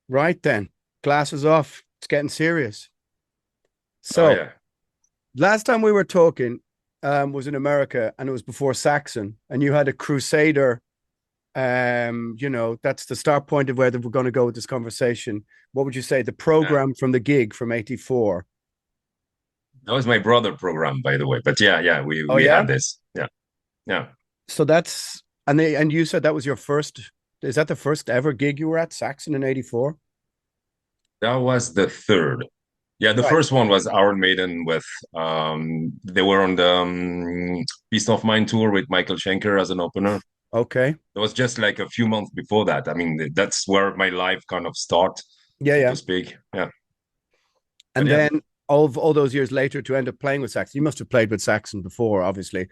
Right then, glasses off. It's getting serious. Oh So yeah. last time we were talking was in America, and it was before Saxon, and you had a Crusader. That's the start point of where we're going to go with this conversation. What would you say? The Yeah. program from the gig from '84. That was my brother program, by the way. But yeah, we Oh we yeah. had this. Yeah, yeah. So that's and you said that was your first. Is that the first ever gig you were at Saxon in '84? That was the third. Yeah, the Right. first one was Iron Maiden with they were on the Beast of Mind tour with Michael Schenker as an opener. Okay. It was just like a few months before that. I mean, that's where my life kind of start, Yeah, so yeah. to speak. Yeah. But And yeah, then all those years later to end up playing with Saxon. You must have played with Saxon before, obviously,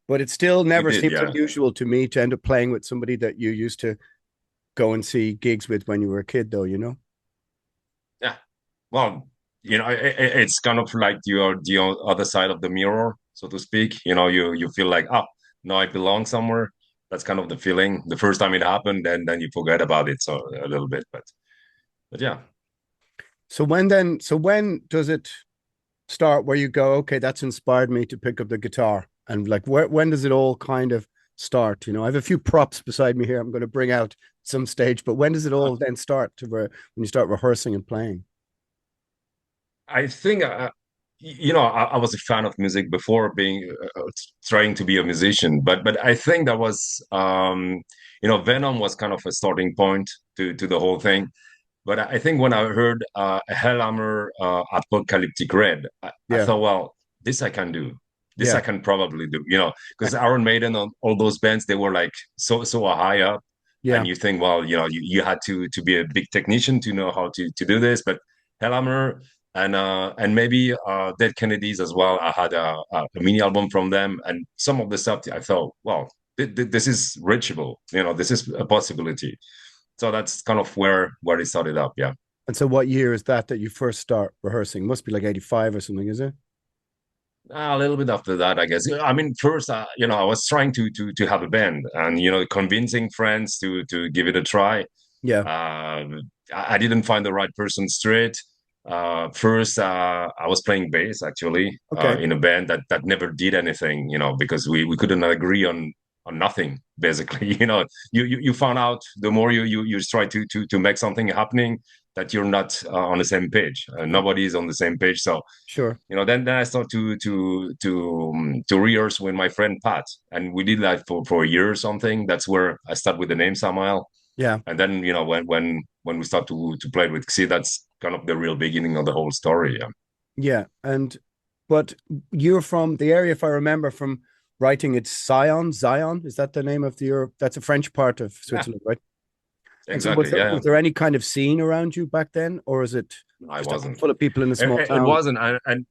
but it still we never did, seems yeah. unusual to me to end up playing with somebody that you used to go and see gigs with when you were a kid, though, you know? Yeah. Well, it's kind of like you're the other side of the mirror, so to speak. You feel like, oh, now I belong somewhere. That's kind of the feeling. The first time it happened, then you forget about it so a little bit. But yeah, So when does it start where you go, okay, that's inspired me to pick up the guitar? And like when does it all kind of start? I have a few props beside me here I'm going to bring out some stage, but when does it uh, all then start to when you start rehearsing and playing? I think I was a fan of music before being trying to be a musician, but I think that was Venom was kind of a starting point to the whole thing. But I think when I heard Hellhammer Apocalyptic Red, I Yeah. thought, well, this I can do. This I Yeah. can probably do, because Iron Maiden on all those bands, they were like so high up. And Yeah. you think, well, you had to be a big technician to know how to do this. But Hellhammer and maybe Dead Kennedys as well. I had a mini album from them, and some of the stuff I thought, well, this is reachable. This is a possibility. So that's kind of where it started up. Yeah. And so what year is that you first start rehearsing? Must be like 85 or something, is it? A little bit after that, I guess. I mean, first, I was trying to have a band, and convincing friends to give it a try. Yeah. I didn't find the right person straight. First, I was playing bass actually Okay. in a band that never did anything, because we couldn't agree on nothing basically. You found out the more you try to make something happening that you're not on the same page. Nobody is on the same page, so Sure. then I started to rehearse with my friend Pat, and we did that for a year or something. That's where I start with the name SAMAEL, Yeah. and then when we start to play with Xi, that's kind of the real beginning of the whole story. Yeah, Yeah. But you're from the area, if I remember from writing, it's Zion. Is that the name of that's a French part of yeah, Switzerland, right? And so exactly. Yeah, was there any kind of scene around you back then, or is it no, I just a wasn't. handful of people in a small It town? wasn't, and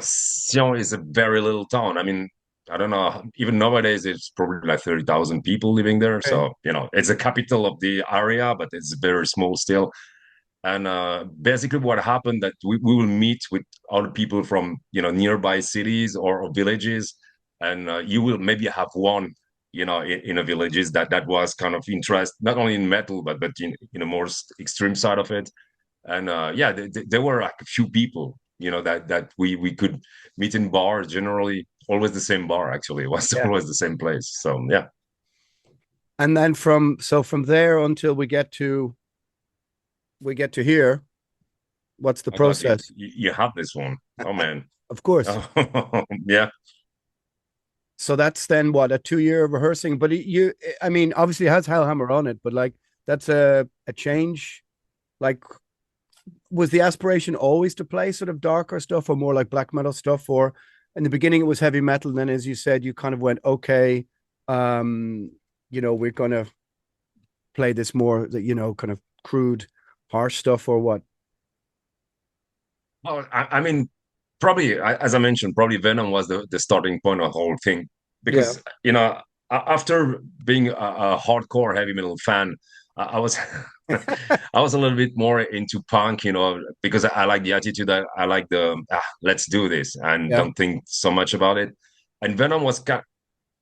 Sion is a very little town. I mean, I don't know. Even nowadays, it's probably like 30,000 people living there. Okay. So it's the capital of the area, but it's very small still. And basically, what happened that we will meet with other people from nearby cities or villages, and you will maybe have one in a villages that was kind of interest not only in metal but in a more extreme side of it. And yeah, there were like a few people that we could meet in bars, generally always the same bar. Actually, it was Yeah. always the same place. So yeah. And then from there until we get to here, what's the I thought you process? you have this one. Oh man. Of course. Oh, yeah. So that's then what, a 2 year of rehearsing. But I mean, obviously it has Hellhammer on it, but like that's a change. Like, was the aspiration always to play sort of darker stuff or more like black metal stuff? Or in the beginning it was heavy metal, and then as you said, you kind of went, okay, um, we're gonna play this more kind of crude, harsh stuff, or what? Well, I mean, probably as I mentioned, probably Venom was the starting point of the whole thing Yeah. because after being a hardcore heavy metal fan, I was I was a little bit more into punk, because I like the attitude. I like the let's do this and Yeah. don't think so much about it. And Venom was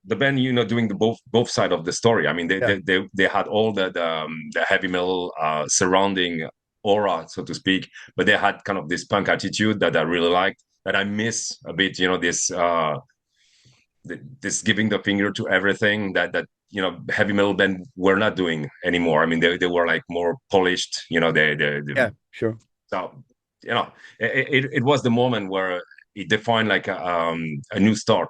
the band, doing the both side of the story. I mean, they Yeah. they they, they had all the heavy metal surrounding aura, so to speak, but they had kind of this punk attitude that I really liked, that I miss a bit, this giving the finger to everything that heavy metal band were not doing anymore. I mean, they were like more polished, they Yeah, sure. so it was the moment where it defined like a new start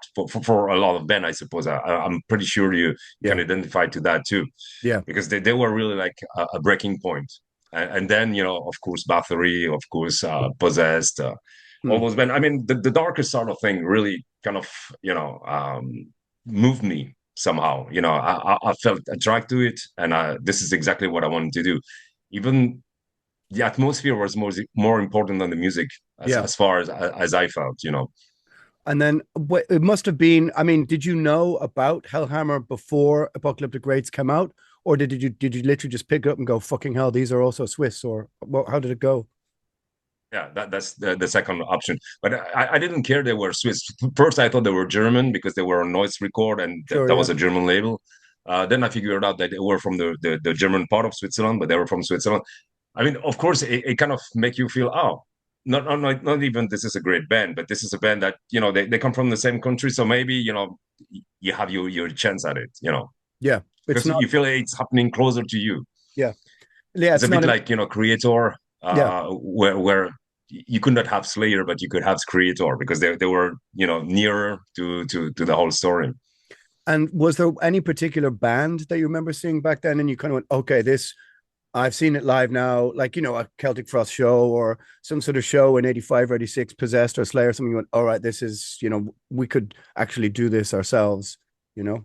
for a lot of band, I suppose. I'm pretty sure you can Yeah, identify to that too, yeah. because they were really like a breaking point. And then, of course, Bathory, of course, Possessed, all Hmm. those bands. I mean, the darker sort of thing really kind of, moved me somehow. I felt attracted to it, and this is exactly what I wanted to do. Even the atmosphere was more important than the music, Yeah. as far as I felt. And then it must have been, I mean, did you know about Hellhammer before Apocalyptic Rates came out? Or did you literally just pick it up and go, fucking hell, these are also Swiss? Or how did it go? Yeah, that's the second option. But I didn't care they were Swiss. First, I thought they were German because they were on Noise Record, and Sure, that yeah. was a German label. Then I figured out that they were from the German part of Switzerland, but they were from Switzerland. I mean, of course, it kind of make you feel, oh, not even this is a great band, but this is a band that they come from the same country, so maybe you have your chance at it, Yeah. It's because not, you feel it's happening closer to you. yeah. Yeah, It's it's a bit not, like Creator, yeah. where you could not have Slayer, but you could have Creator because they were nearer to the whole story. And was there any particular band that you remember seeing back then and you kind of went, okay, this, I've seen it live now, like, a Celtic Frost show or some sort of show in 85 or 86, Possessed or Slayer, something you went, all right, this is, we could actually do this ourselves, you know?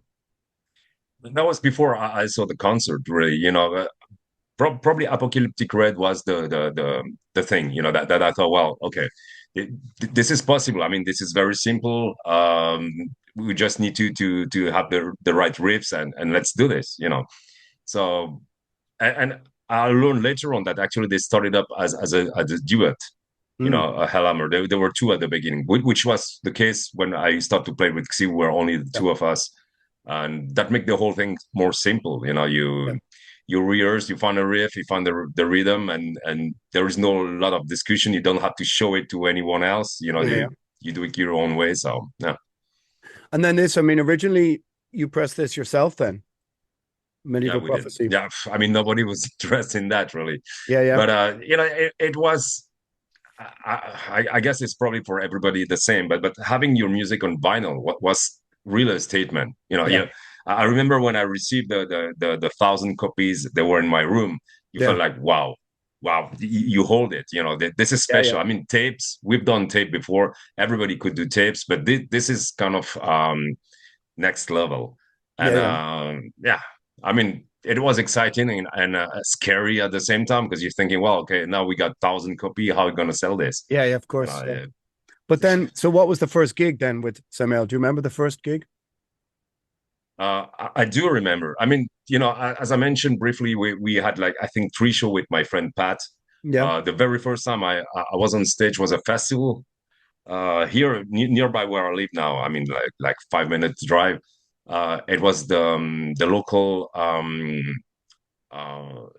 That was before I saw the concert. Really, probably Apocalyptic Red was the thing. That I thought, well, okay, it, this is possible. I mean, this is very simple. We just need to have the right riffs and let's do this. So and I learned later on that actually they started up as a duet. Mm, A Hellhammer. There were two at the beginning, which was the case when I started to play with Xi. We were only the yeah, two of us, and that make the whole thing more simple. yeah, You rehearse, you find a riff, you find the rhythm, and there is no lot of discussion. You don't have to show it to anyone else. yeah, yeah. You do it your own way. So yeah, And then this, I mean, originally you pressed this yourself then, yeah, Medieval we did. Prophecy. Yeah, I mean nobody was interested in that really, Yeah, yeah, but it was. I guess it's probably for everybody the same, but having your music on vinyl was really a statement. yeah, I remember when I received the 1,000 copies that were in my room, you yeah, felt like, wow, wow, you hold it. This is yeah, yeah, special. I mean, tapes. We've done tape before. Everybody could do tapes, but this is kind of next level. yeah, And yeah, yeah, I mean, it was exciting and scary at the same time because you're thinking, well, okay, now we got 1,000 copy. How are we gonna sell this? yeah, yeah, of And course. Yeah. But then, so what was the first gig then with Samuel? Do you remember the first gig? I do remember. I mean, as I mentioned briefly, we had like I think 3 shows with my friend Pat. Yeah. The very first time I was on stage was a festival here nearby where I live now. I mean, like 5 minutes drive. It was the local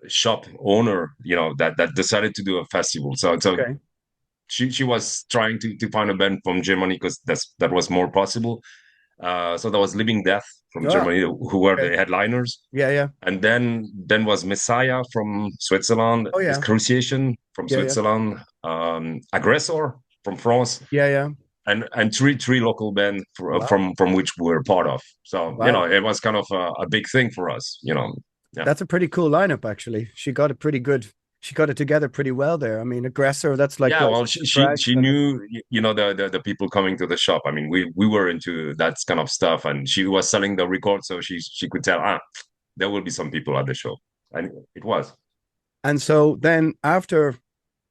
shop owner, that decided to do a festival. So Okay. she was trying to find a band from Germany because that was more possible. So that was Living Death from Ah, Germany, who were okay. the headliners. Yeah, yeah. And then was Messiah from Switzerland, Oh, yeah. Excruciation from Yeah, yeah. Switzerland, Aggressor from France, Yeah, yeah. and three local bands Wow. from which we were part of. So Wow. it was kind of a big thing for us. Yeah. That's a pretty cool lineup, actually. She got it together pretty well there. I mean, Aggressor, that's like Yeah, what, well, Thrash she and it's, knew, the people coming to the shop. I mean, we were into that kind of stuff, and she was selling the record, so she could tell, there will be some people at the show, and it was. and so then after,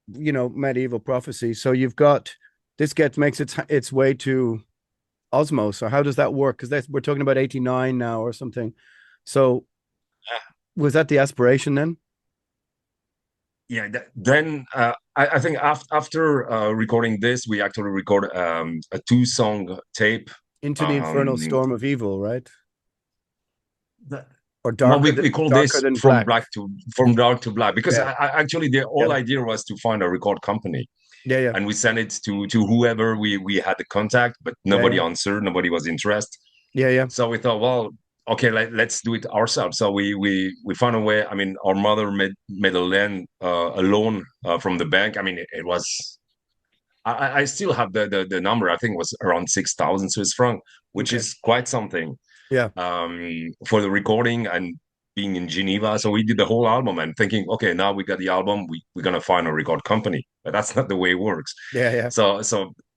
Medieval Prophecy, so you've got this gets makes its way to Osmo. So how does that work? Because we're talking about 89 now or something. So was that the aspiration then? Yeah. Then I think after recording this, we actually record a 2 song tape. Into the Infernal Um, Storm of Evil, right? or Well, we call darker this than black. from dark to black because Yeah, actually the yeah, whole idea was to find a record company, yeah, yeah, and we sent it to whoever we had the contact, but yeah, nobody yeah, answered, nobody was interested. yeah, yeah. So we thought, well, okay, let's do it ourselves. So we found a way. I mean, our mother made a loan from the bank. I mean, it was I still have the number. I think it was around 6,000 Swiss franc, which Okay. is quite something Yeah, for the recording and being in Geneva. So we did the whole album and thinking, okay, now we got the album, we're gonna find a record company. But that's not the way it works. yeah, yeah, So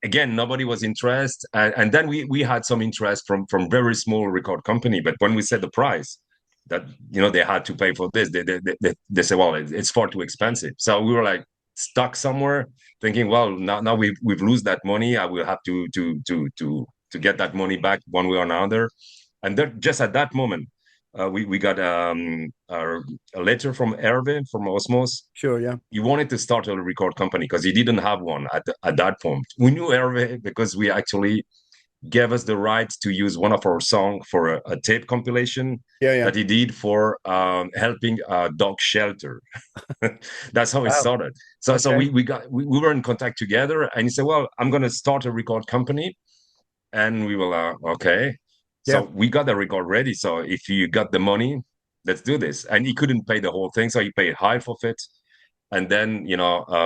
again, nobody was interested, and then we had some interest from very small record company. But when we said the price that they had to pay for this, they said, well, it's far too expensive. So we were like stuck somewhere, thinking, well, now we've lose that money. I will have to get that money back one way or another. And then just at that moment, we got a letter from Hervé from Osmos. sure, yeah, He wanted to start a record company because he didn't have one at that point. We knew Hervé because we actually gave us the right to use one of our songs for a tape compilation yeah, yeah. that he did for helping a dog shelter. That's how it Wow. started. So Okay. we were in contact together, and he said, "Well, I'm going to start a record company." And we were like, okay. So Yeah, we got the record ready. So if you got the money, let's do this. And he couldn't pay the whole thing, so he paid half of it. And then,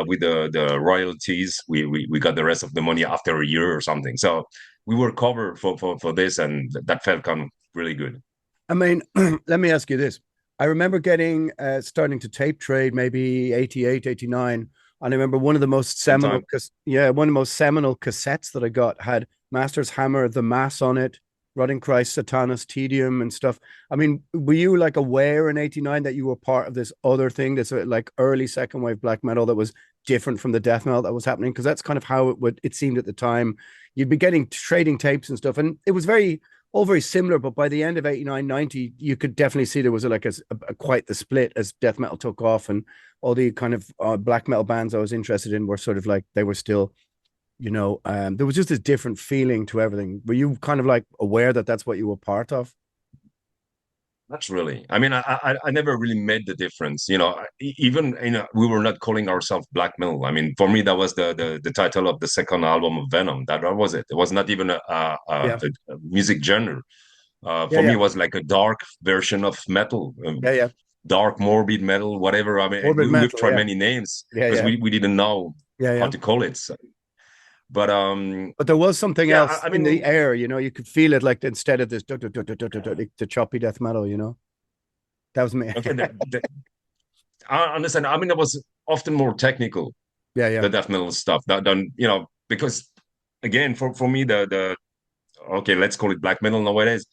with the royalties, we got the rest of the money after a year or something. So we were covered for this, and that felt kind of really good. I mean, let me ask you this. I remember getting starting to tape trade maybe 88, 89. And I remember one of the most Same time. one of the most seminal cassettes that I got had Master's Hammer, The Mass on it, Rotting Christ, Satanus, Tedium, and stuff. I mean, were you like aware in 89 that you were part of this other thing, this like early second wave black metal that was different from the death metal that was happening? Because that's kind of how it seemed at the time. You'd be getting trading tapes and stuff, and it was all very similar, but by the end of 89, 90, you could definitely see there was quite the split as death metal took off, and all the kind of black metal bands I was interested in were sort of like they were still, there was just this different feeling to everything. Were you kind of like aware that that's what you were part of? Not really. I mean, I never really made the difference. Even we were not calling ourselves black metal. I mean, for me, that was the title of the second album of Venom. That was it. It was not even Yeah, a music genre. yeah, For me, yeah, it was like a dark version of metal, yeah, yeah. dark morbid metal, whatever. I mean, Morbid we've metal, tried yeah, many names yeah, because yeah, we didn't know yeah, how yeah. to call it. But But there was something yeah, else I in the mean, air, you could feel it like instead of this the choppy death metal. That was me. okay, I understand. I mean, it was often more technical, Yeah, yeah, the death metal stuff that done, because again, for me, the okay, let's call it black metal nowadays,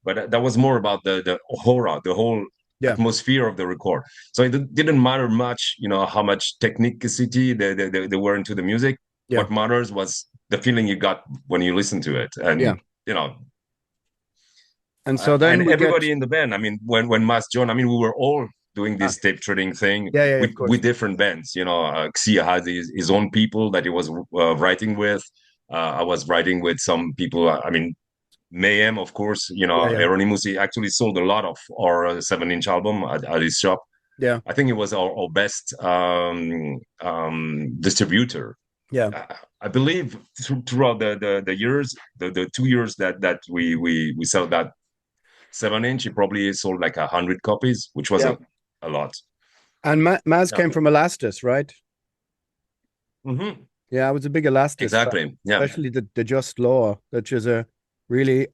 but that was more about the aura, the whole yeah, atmosphere of the record. So it didn't matter much, how much technicity they were into the music. yeah, What matters was the feeling you got when you listen to it, yeah. and And so and then we get everybody in the band. I mean, when Mas joined, I mean, we were all doing ah, this tape trading thing yeah, yeah, with of course. different bands. Xia had his own people that he was writing with. I was writing with some people. I mean, Mayhem, of course. Yeah, yeah, Euronymous. He actually sold a lot of our 7-inch album at his shop. yeah, I think it was our best distributor. yeah. I believe throughout the years, the 2 years that we sell that 7-inch, he probably sold like 100 copies, which was Yeah. a lot. And Maz Yeah. came from Elastis, right? Hmm. Yeah, I was a big Elastis fan, Exactly. Yeah. especially the Just Law, which is a really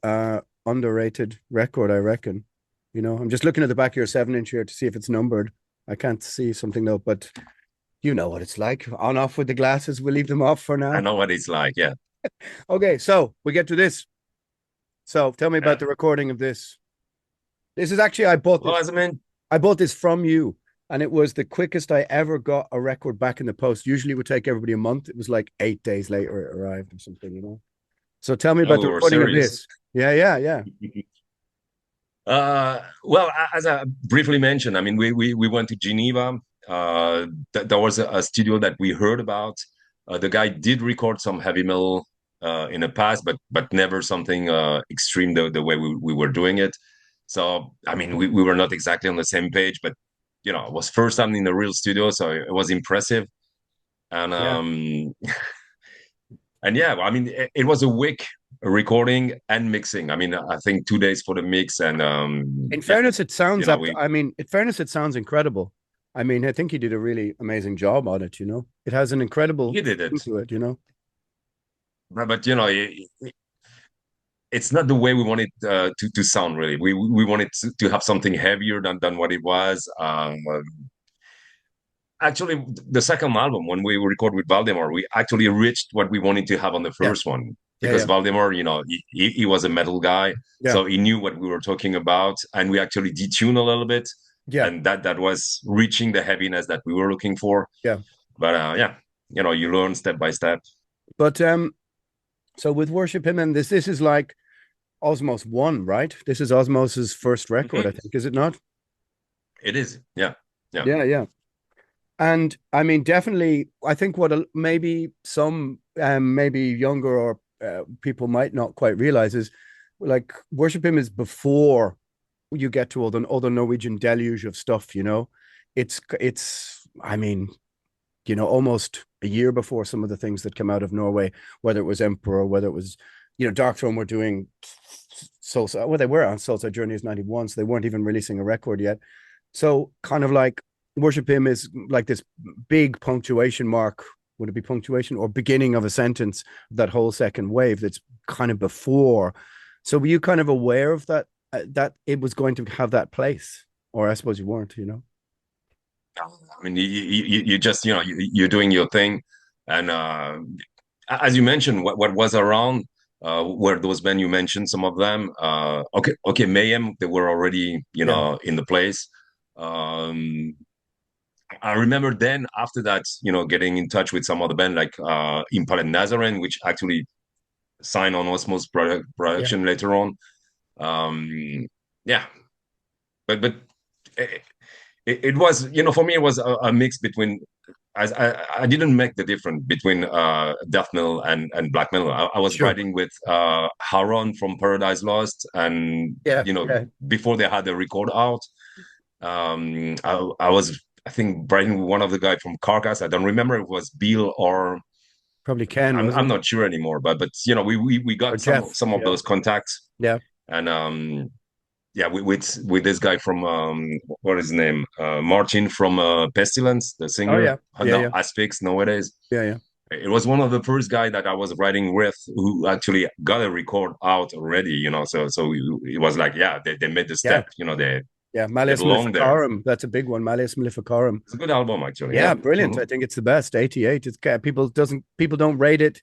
underrated record, I reckon. I'm just looking at the back of your 7-inch here to see if it's numbered. I can't see something though, but you know what it's like. On off with the glasses. We'll leave them off for I now. know what it's like. Yeah. Okay, so we get to this. So tell me about Yeah. the recording of this. This is actually I bought Well, this. as I mean, I bought this from you, and it was the quickest I ever got a record back in the post. Usually it would take everybody a month. It was like 8 days later it arrived or something. So tell me about oh, the we're recording of serious. this. Yeah, yeah, yeah. Well, as I briefly mentioned, I mean, we went to Geneva. There was a studio that we heard about. The guy did record some heavy metal in the past, but never something extreme the way we were doing it. So I mean, we were not exactly on the same page, but you know, it was first time in the real studio, so it was impressive. And Yeah. and yeah, I mean, it was a week recording and mixing. I mean, I think 2 days for the mix, and In yeah, fairness, it you sounds know, up. we I mean, in fairness, it sounds incredible. I mean, I think he did a really amazing job on it. It has an incredible he did it, thing to it. but you know, it's not the way we wanted to sound. Really, we wanted to have something heavier than what it was. Actually, the second album, when we record with Valdemar, we actually reached what we wanted to have on the Yeah. first one, Yeah. because Yeah. Valdemar, you know, he was a metal guy, Yeah. so he knew what we were talking about, and we actually detuned a little bit, Yeah. and that was reaching the heaviness that we were looking for. Yeah. But yeah, you know, you learn step by step. But so with Worship Him, and this is like Osmos One, right? This is Osmos's first record, I Mhm. think, is it not? It is, yeah, yeah. Yeah. Yeah. And I mean, definitely, I think what maybe some maybe younger or people might not quite realize is like Worship Him is before you get to all the Norwegian deluge of stuff. It's I mean, almost a year before some of the things that come out of Norway, whether it was Emperor, whether it was, Dark Throne were doing Soul. Well, they were on Soulside Journeys 91, so they weren't even releasing a record yet. So kind of like Worship Him is like this big punctuation mark. Would it be punctuation or beginning of a sentence? That whole second wave that's kind of before. So were you kind of aware of that it was going to have that place, or I suppose you weren't? I mean, you just, you know, you're doing your thing, and as you mentioned, what was around, where those bands you mentioned, some of them, okay, Mayhem, they were already, you Yeah. know, in the place. Um, I remember then after that, you know, getting in touch with some other band like Impal and Nazarene, which actually signed on Osmos Yeah. production later on. Um, yeah, but it, it was, you know, for me it was a mix between, I didn't make the difference between death metal and black metal. I was Sure. writing with Haron from Paradise Lost, and Yeah. you know, Yeah. before they had the record out, I was, I think, writing with one of the guy from Carcass. I don't remember if it was Bill or Probably Ken, was I'm it? not sure anymore, but you know, we Or got Jeff. some of Yeah. those contacts, Yeah. and yeah, with this guy from what is his name, Martin from Pestilence, the Oh singer, yeah. Yeah. now Yeah. Asphyx nowadays. Yeah. Yeah. It was one of the first guy that I was writing with who actually got a record out already, you know. So it was like, yeah, they made the Yeah. step, you know, Yeah. they Malleus belong there. Maleficarum. That's a big one. Malleus Maleficarum. It's a good album actually, Yeah, yeah. brilliant. Mhm. I think it's the best. 88. It's people don't rate it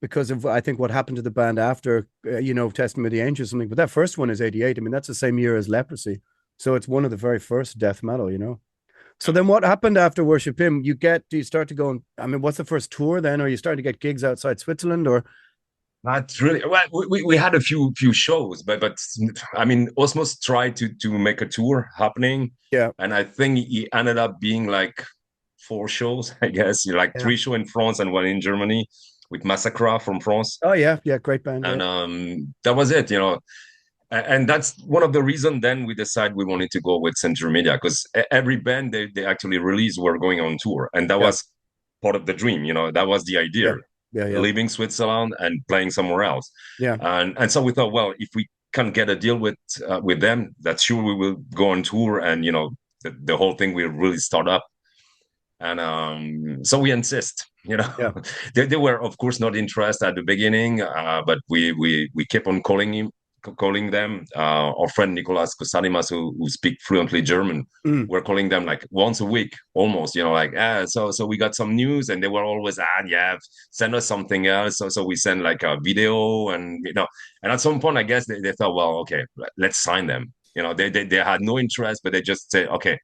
because of I think what happened to the band after Testament of the Angels or something. But that first one is 88. I mean, that's the same year as Leprosy. So it's one of the very first death metal. So then what happened after Worship Him? Do you start to go I mean, what's the first tour then? Or you start to get gigs outside Switzerland or Not really. Well, we had a few shows, but I mean, Osmos tried to make a tour happening, yeah, and I think he ended up being like 4 shows, I guess. Like yeah. 3 shows in France and one in Germany with Massacre from France, Oh yeah, yeah, great band. Yeah. and that was it, you know. And that's one of the reasons. Then we decided we wanted to go with Center Media because every band they actually released were going on tour, and that Yeah. was part of the dream. You know, that was the idea, Yeah. Yeah. Yeah. leaving Switzerland and playing somewhere else. Yeah. And so we thought, well, if we can get a deal with them, that's sure we will go on tour, and you know, the whole thing will really start up. And so we insist. You know, Yeah. they were of course not interested at the beginning, but we kept on calling them. Our friend Nicolas Cosanimas, who speak fluently German, Mm. we're calling them like once a week almost, you know, like so we got some news, and they were always yeah, send us something else. So we send like a video, and you know, and at some point I guess they thought, well, okay, let's sign them. You know, they had no interest, but they just say okay.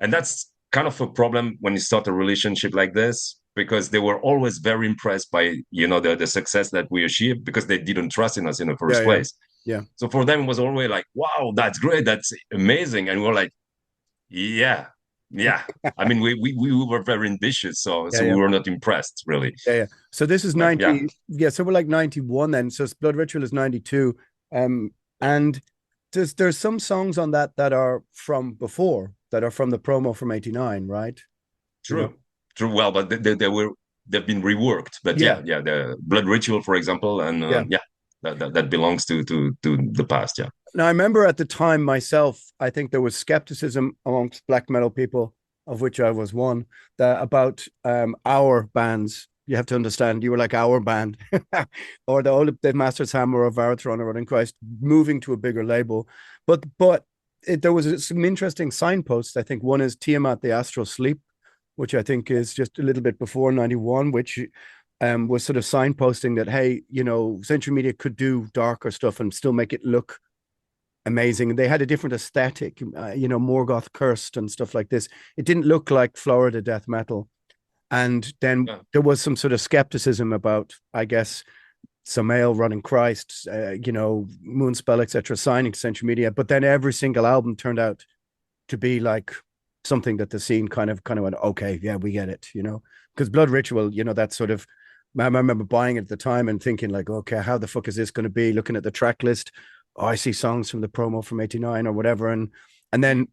And that's kind of a problem when you start a relationship like this, because they were always very impressed by, you know, the success that we achieved, because they didn't trust in us in the Yeah. first Yeah. place. Yeah. So for them it was always like, wow, that's great, that's amazing. And we're like, yeah, yeah. I mean, we were very ambitious, so Yeah. we Yeah. were not impressed really. Yeah. Yeah. So this is But yeah, 90. Yeah. So we're like 91 then. So Blood Ritual is 92. And there's some songs on that that are from before, that are from the promo from '89, right? You know, True, true. Well, but they've been reworked. But yeah, yeah, the Blood Ritual, for example, and yeah. yeah, that belongs to the past. Yeah, Now I remember at the time myself, I think there was skepticism amongst black metal people, of which I was one, that about our bands. You have to understand, you were like our band, or the old the Master's Hammer or Varathron or Running Christ, moving to a bigger label. But there was some interesting signposts. I think one is Tiamat the Astral Sleep, which I think is just a little bit before '91, which was sort of signposting that, hey, Century Media could do darker stuff and still make it look amazing. And they had a different aesthetic, Morgoth Cursed and stuff like this. It didn't look like Florida death metal. And then yeah. there was some sort of skepticism about, I guess, Samael, Running Christ, Moonspell, etc., signing to Century Media. But then every single album turned out to be like something that the scene kind of went, okay, yeah, we get it, because Blood Ritual, that sort of, I remember buying it at the time and thinking like, okay, how the fuck is this going to be? Looking at the track list, oh, I see songs from the promo from '89 or whatever, and then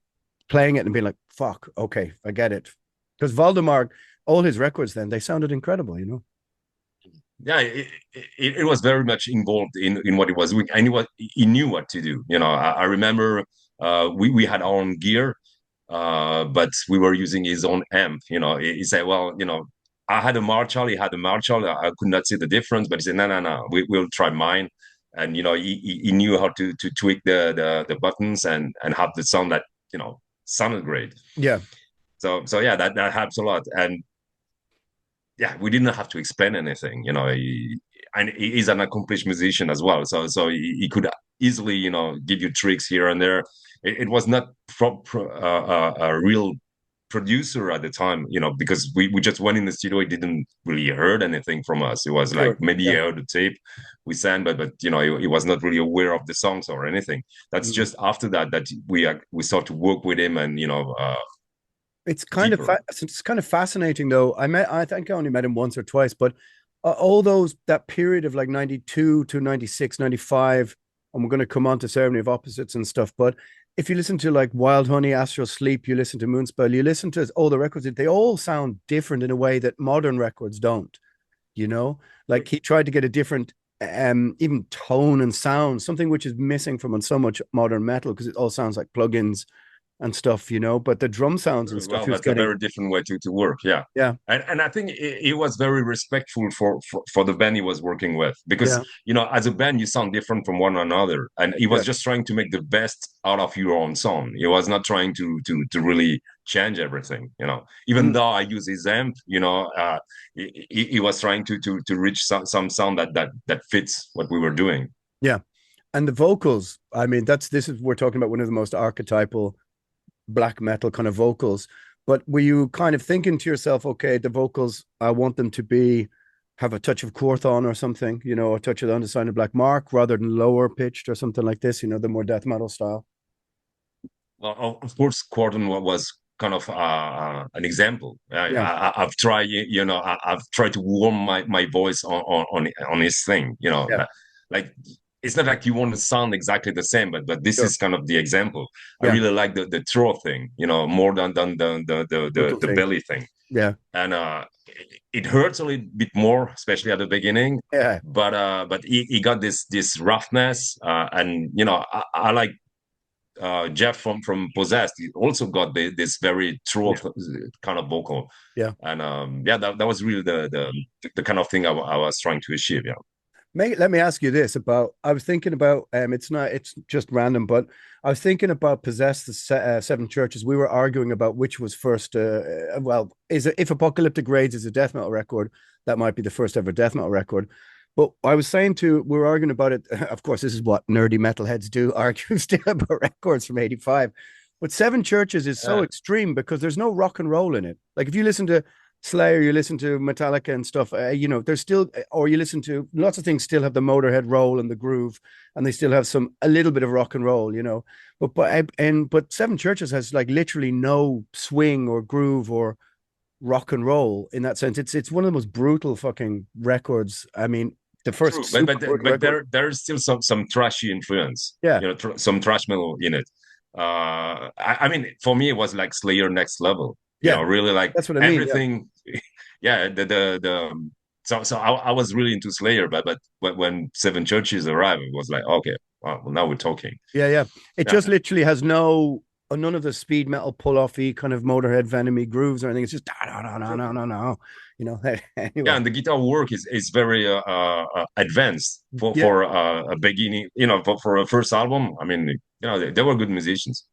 playing it and being like, fuck, okay, I get it, because Valdemar, all his records then, they sounded incredible. Yeah, it was very much involved in what he was doing. I knew what he knew what to do. I remember we had our own gear, but we were using his own amp. He said, well, I had a Marshall, he had a Marshall. I could not see the difference, but he said, no, no, no, we'll try mine. And he knew how to tweak the buttons and have the sound that sounded great. Yeah, So yeah, that helps a lot. And yeah, we didn't have to explain anything, and he's an accomplished musician as well. So he could easily, give you tricks here and there. It was not a real producer at the time, because we just went in the studio. He didn't really heard anything from us. It was like sure. maybe he Yeah. heard the tape we sang, but he was not really aware of the songs or anything. That's Mm. just after that we start to work with him and deeper. It's kind of fascinating though. I think I only met him once or twice, but all that period of like 92 to 96, 95, and we're going to come on to Ceremony of Opposites and stuff, but if you listen to like Wild Honey, Astral Sleep, you listen to Moonspell, you listen to all the records, they all sound different in a way that modern records don't, like he tried to get a different even tone and sound, something which is missing from on so much modern metal, because it all sounds like plugins and stuff, but the drum sounds and stuff Well, he was that's a getting. very different way to work. Yeah. Yeah, And I think he was very respectful for the band he was working with, because, yeah. as a band, you sound different from one another. And he was Yeah. just trying to make the best out of your own song. He was not trying to really change everything, even Mm, though I use his amp, he was trying to reach some sound that fits what we were doing. yeah. And the vocals, I mean, we're talking about one of the most archetypal black metal kind of vocals. But were you kind of thinking to yourself, okay, the vocals, I want them to have a touch of Quorthon or something, a touch of the Undecided Black Mark rather than lower pitched or something like this, the more death metal style? Well, of course, Cordon was kind of an example. Yeah, I've tried, I've tried to warm my voice on his thing. yeah, Like it's not like you want to sound exactly the same, but this sure. is kind of the example. I Yeah, really like the throat thing, more than little the thing. belly thing, Yeah, and it hurts a little bit more, especially at the beginning. yeah, But he got this roughness, and I like Jeff from Possessed. He also got this very yeah, throat kind of vocal, yeah. and yeah, that was really the kind of thing I was trying to achieve. Yeah. Let me ask you this about. I was thinking about. It's just random, but I was thinking about Possess the Seven Churches. We were arguing about which was first. Well, if Apocalyptic Raids is a death metal record, that might be the first ever death metal record. But I was saying we were arguing about it. Of course, this is what nerdy metalheads do, argue still about records from '85. But Seven Churches is so Yeah. extreme because there's no rock and roll in it. Like if you listen to Slayer, you listen to Metallica and stuff, there's still, or you listen to lots of things still have the Motorhead roll and the groove, and they still have a little bit of rock and roll. But Seven Churches has like literally no swing or groove or rock and roll in that sense. It's one of the most brutal fucking records. I mean, the first True, but super good record. there's still some trashy influence, Yeah, some thrash metal in it. I mean, for me, it was like Slayer next level. yeah, Really like that's what I mean. Yeah, everything. Yeah, so I was really into Slayer, but when Seven Churches arrived, it was like, okay, well, now we're talking. yeah, yeah. It Yeah, just literally has none of the speed metal pull offy kind of Motorhead venomy grooves or anything. It's just no, no, no, true. no, no, no. You know. Yeah, Anyway, and the guitar work is very advanced yeah. for a beginning, for a first album. I mean, they were good musicians.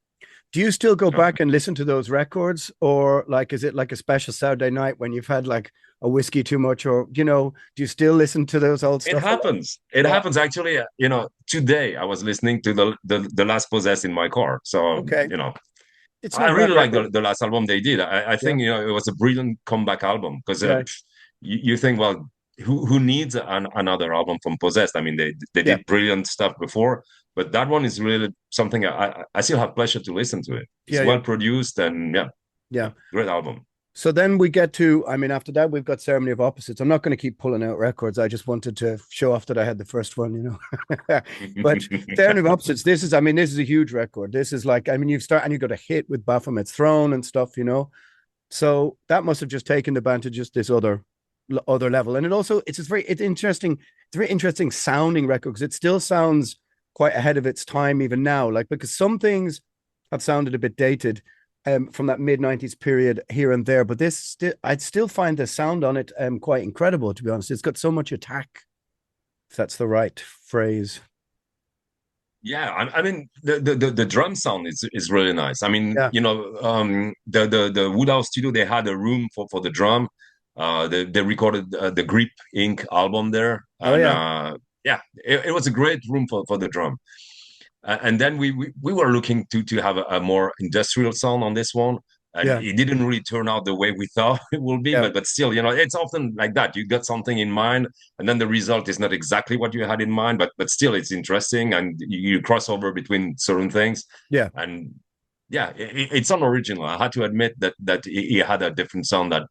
Do you still go You know. back and listen to those records, or like is it like a special Saturday night when you've had like a whiskey too much, or do you still listen to those old It stuff a lot? happens. It Yeah. happens actually. Today I was listening to the last Possessed in my car. So Okay. It's I not a bad really like record. the last album they did. I Yeah. think it was a brilliant comeback album because Yeah. you think, well, who needs another album from Possessed? I mean, they Yeah. did brilliant stuff before, but that one is really something I still have pleasure to listen to it. It's Yeah. Yeah. well produced and Yeah. great album. So then we get to, I mean, after that, we've got Ceremony of Opposites. I'm not going to keep pulling out records. I just wanted to show off that I had the first one. But Ceremony of Opposites, this is a huge record. This is like, I mean, you got a hit with Baphomet's Throne and stuff. So that must have just taken the band to just this other level. And it's a very interesting sounding record because it still sounds quite ahead of its time even now. Like, because some things have sounded a bit dated from that mid 90s period here and there. But I'd still find the sound on it quite incredible, to be honest. It's got so much attack, if that's the right phrase. Yeah, I mean the drum sound is really nice. I mean, Yeah. the Woodhouse studio, they had a room for the drum. They recorded the Grip Inc. album there, Oh and yeah. yeah, it was a great room for the drum. And then we were looking to have a more industrial sound on this one, and Yeah. it didn't really turn out the way we thought it will be. Yeah. But still, it's often like that. You got something in mind, and then the result is not exactly what you had in mind. But still, it's interesting, and you cross over between certain things, Yeah. and yeah, it's unoriginal. I had to admit that it had a different sound that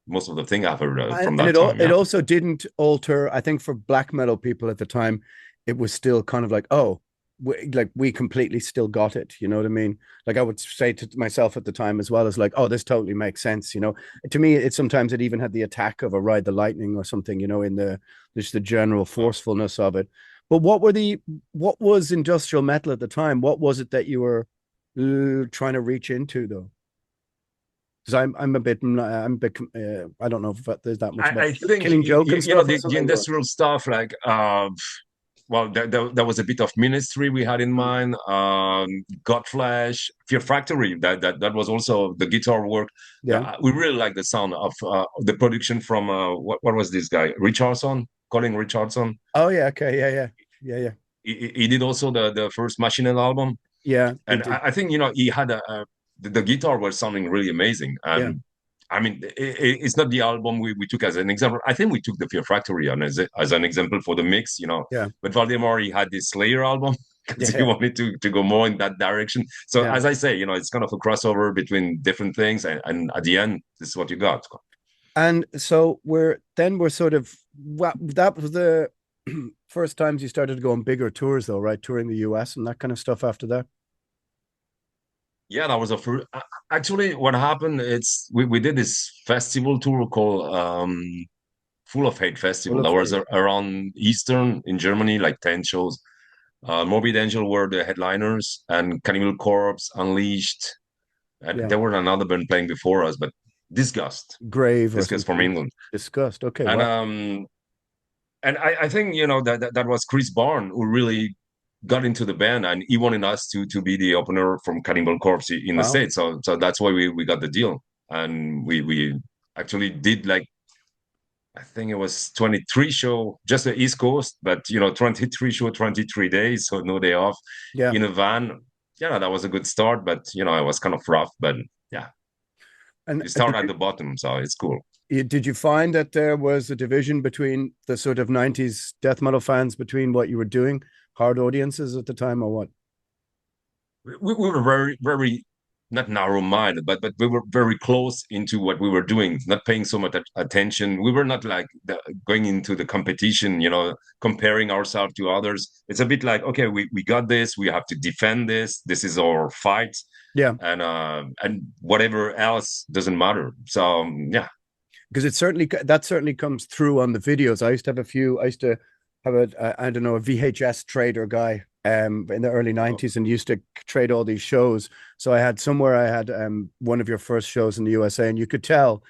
most of the thing I've heard from And that time. it Yeah. also didn't alter. I think for black metal people at the time, it was still kind of like, oh, we completely still got it. You know what I mean? Like I would say to myself at the time as well as like, oh, this totally makes sense. To me, it even had the attack of a Ride the Lightning or something. In just the general forcefulness of it. But what was industrial metal at the time? What was it that you were trying to reach into though? Because I don't know if there's that much about I think Killing Joke and stuff or the something. Or... industrial stuff like well, there was a bit of Ministry we had in mind. Godflesh, Fear Factory. That was also the guitar work. Yeah. We really like the sound of the production from what was this guy Richardson, Colin Richardson. Oh yeah. Okay. Yeah. Yeah. Yeah. Yeah. He did also the first Machinelle album, Yeah. He and did. I think he had the guitar was sounding really amazing. Yeah. And I mean, it's not the album we took as an example. I think we took the Fear Factory on as an example for the mix. Yeah. But Valdemar, he had this Slayer album because he Yeah. wanted to go more in that direction. So Yeah. as I say, it's kind of a crossover between different things, and at the end, this is what you got. And so we're sort of that was the first times you started to go on bigger tours though, right? Touring the US and that kind of stuff after that. Yeah, that was a first. Actually, what happened? We did this festival tour called Full of Hate Full Festival. of That was hate. around Eastern in Germany, like 10 shows. Morbid Angel were the headliners, and Cannibal Corpse, Unleashed, and Yeah. there were another band playing before us, but Disgust, Grave or Disgust from something. England, Disgust. Okay. and Wow. I think that was Chris Barn who really got into the band, and he wanted us to be the opener from Cannibal Corpse in the Wow. States. So that's why we got the deal, and we actually did like I think it was 23 show, just the East Coast, but 23 show, 23 days, so no day off Yeah. in a van. Yeah, that was a good start, but it was kind of rough. But yeah, And you start at the bottom, so it's cool. did you find that there was a division between the sort of 90s death metal fans between what you were doing, hard audiences at the time, or what? We were very, very not narrow-minded, but we were very close into what we were doing, not paying so much attention. We were not like going into the competition, comparing ourselves to others. It's a bit like, okay, we got this, we have to defend this. This is our fight, Yeah, and whatever else doesn't matter. So yeah. because it certainly that certainly comes through on the videos. I used to have a few. I used to have I don't know, a VHS trader guy in the early 90s and used to trade all these shows. So I had one of your first shows in the USA, and you could tell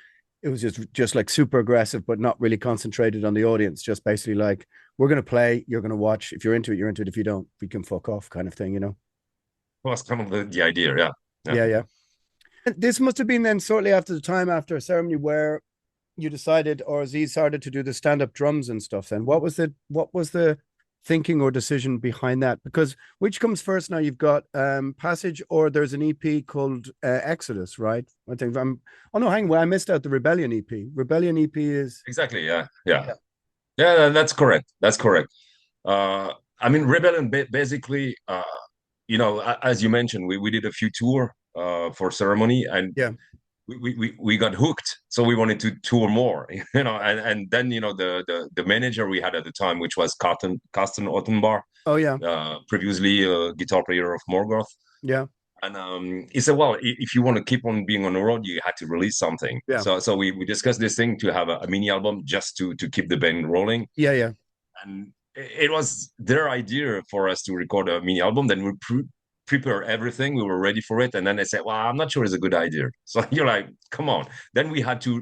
it was just like super aggressive, but not really concentrated on the audience. Just basically like, we're gonna play, you're gonna watch. If you're into it, you're into it. If you don't, we can fuck off, kind of thing, you know? Was kind of the idea, yeah. Yeah. Yeah, yeah. This must have been then shortly after the time after a ceremony where you decided, or Z started to do the stand-up drums and stuff. Then what was the thinking or decision behind that? Because which comes first now? You've got Passage, or there's an EP called Exodus, right? I think I'm. Oh no, hang on, I missed out the Rebellion EP. Rebellion EP is Exactly, yeah. Yeah. Yeah, that's correct. That's correct. I mean, Rebellion basically, as you mentioned, we did a few tour for ceremony, and yeah. we got hooked, so we wanted to tour more, and then the manager we had at the time, which was Carsten Ottenbar, Oh yeah, previously a guitar player of Morgoth. yeah, And he said, well, if you want to keep on being on the road, you had to release something. yeah, So we discussed this thing to have a mini album just to keep the band rolling. yeah, yeah. And it was their idea for us to record a mini album. Then we prepare everything. We were ready for it. And then they said, well, I'm not sure it's a good idea. So you're like, come on. Then we had to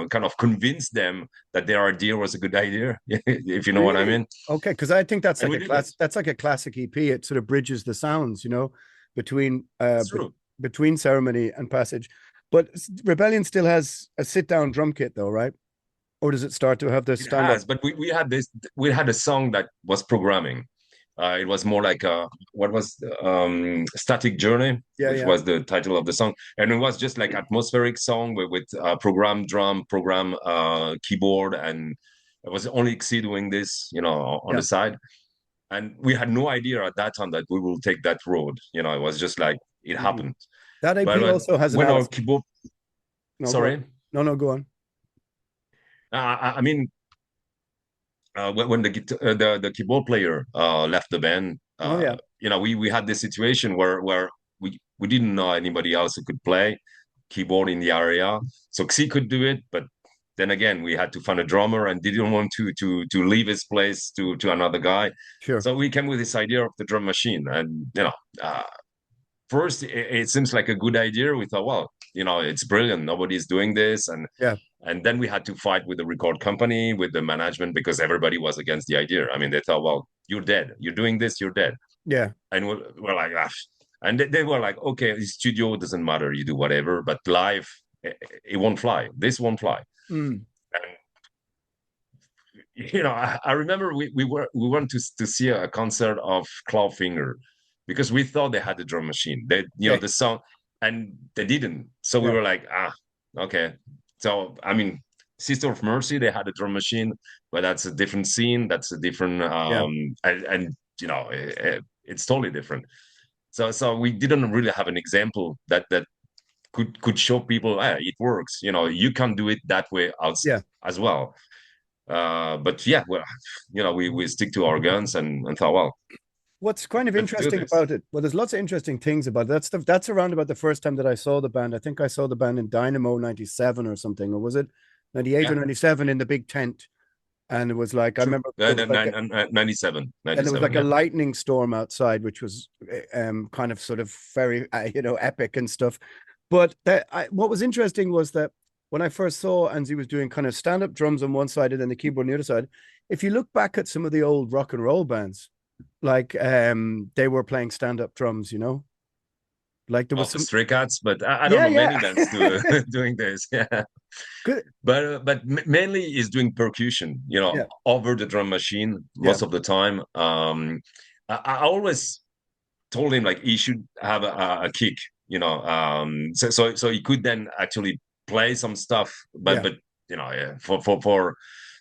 kind of convince them that their idea was a good idea, if you know what I Really? mean. Okay, because I think that's And like we a did it. class. That's like a classic EP. It sort of bridges the sounds, between It's true. between Ceremony and Passage. But Rebellion still has a sit-down drum kit, though, right? Or does it start to have the It stand-up? has, but we had a song that was programming. It was more like what was Static Journey, Yeah, which yeah, was the title of the song, and it was just like atmospheric song with program drum, program keyboard, and it was only Xi doing this, on yeah. the side, and we had no idea at that time that we will take that road. It was just like it Mhm. happened. That But, AP but also has an when our Alice. keyboard, No, go on. sorry, No, no, go on. I mean, when the keyboard player left the band, Oh yeah, we had this situation where we didn't know anybody else who could play keyboard in the area. So Xi could do it, but then again, we had to find a drummer and didn't want to leave his place to another guy. sure. So we came with this idea of the drum machine, and first it seems like a good idea. We thought, well, it's brilliant. Nobody's doing this, Yeah, and then we had to fight with the record company, with the management, because everybody was against the idea. I mean, they thought, well, you're dead. You're doing this, you're dead. yeah, And we're like, ah. And they were like, okay, the studio doesn't matter. You do whatever, but live, it won't fly. This won't fly. mm, And, I remember we went to see a concert of Clawfinger because we thought they had the drum machine. okay, The song, and they didn't. So we yeah, were like, okay. So I mean, Sister of Mercy, they had a drum machine, but that's a different scene. That's a different yeah, and it's totally different. So we didn't really have an example that could show people, it works. You can do it that way yeah. as well. But yeah, well, we stick to our guns and thought, well, What's kind of let's do interesting this. about it? Well, there's lots of interesting things about it. That's around about the first time that I saw the band. I think I saw the band in Dynamo '97 or something, or was it '98 or Yeah, '97 in the big tent? And it was like I true. remember there was like 97, and there was 97. like a Yeah, lightning storm outside, which was kind of sort of very epic and stuff. But what was interesting was that when I first saw Anzi was doing kind of stand-up drums on one side and then the keyboard on the other side, if you look back at some of the old rock and roll bands, like they were playing stand-up drums, like there was of the some. Stray Cats, but I don't Yeah, know many yeah. bands doing this. Yeah, Good. but mainly is doing percussion, Yeah, over the drum machine yeah, most of the time. I always told him like he should have a kick, so he could then actually play some stuff, yeah, but yeah, for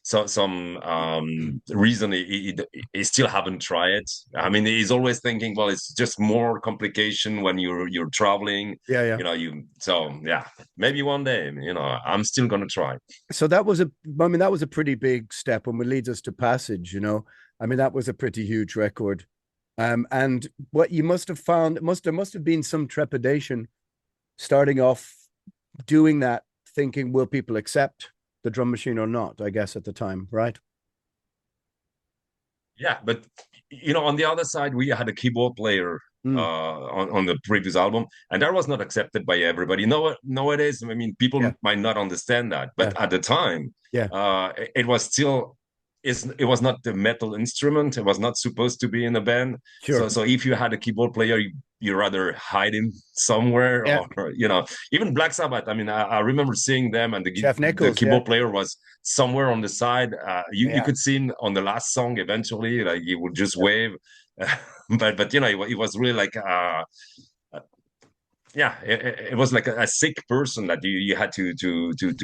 some reason he still haven't tried it. I mean, he's always thinking, well, it's just more complication when you're traveling. Yeah, yeah. So yeah, maybe one day, I'm still gonna try. So that was I mean, that was a pretty big step when it leads us to Passage, you know. I mean, that was a pretty huge record. And what you must have found, there must have been some trepidation starting off doing that, thinking, will people accept the drum machine or not, I guess, at the time, right? Yeah, but on the other side, we had a keyboard player Mm, on the previous album, and that was not accepted by everybody. Nowadays, I mean, people yeah, might not understand that, yeah, but at the time, yeah, it was still it was not the metal instrument. It was not supposed to be in a band. sure. So if you had a keyboard player, you rather hide him somewhere, Yeah, or even Black Sabbath. I mean, I remember seeing them, and Jeff the Nichols, yeah, keyboard player was somewhere on the side. You yeah. could see him on the last song eventually, like he would just wave. But it was really like yeah, it was like a sick person that you had to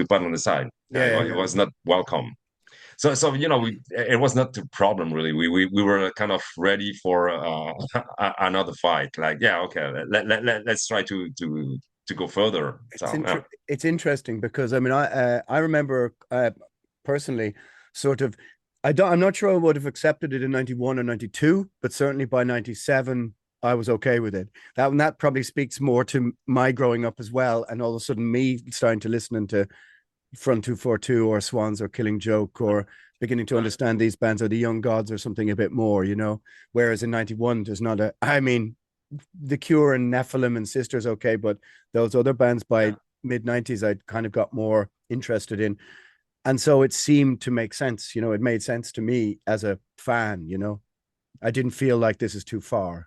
put on the side. Yeah, yeah, It yeah. was not welcome. So it was not the problem really. We were kind of ready for another fight. Like, yeah, okay, let's try to go further. So yeah. It's interesting because I mean I remember personally sort of I'm not sure I would have accepted it in 91 or 92, but certainly by 97 I was okay with it. That probably speaks more to my growing up as well, and all of a sudden me starting to listen to Front 242 or Swans or Killing Joke, or beginning to understand these bands or the Young Gods or something a bit more, you know. Whereas in 91 there's not I mean, The Cure and Nephilim and Sisters, okay, but those other bands by Yeah. mid 90s I kind of got more interested in. And so it seemed to make sense, you know, it made sense to me as a fan, you know. I didn't feel like this is too far.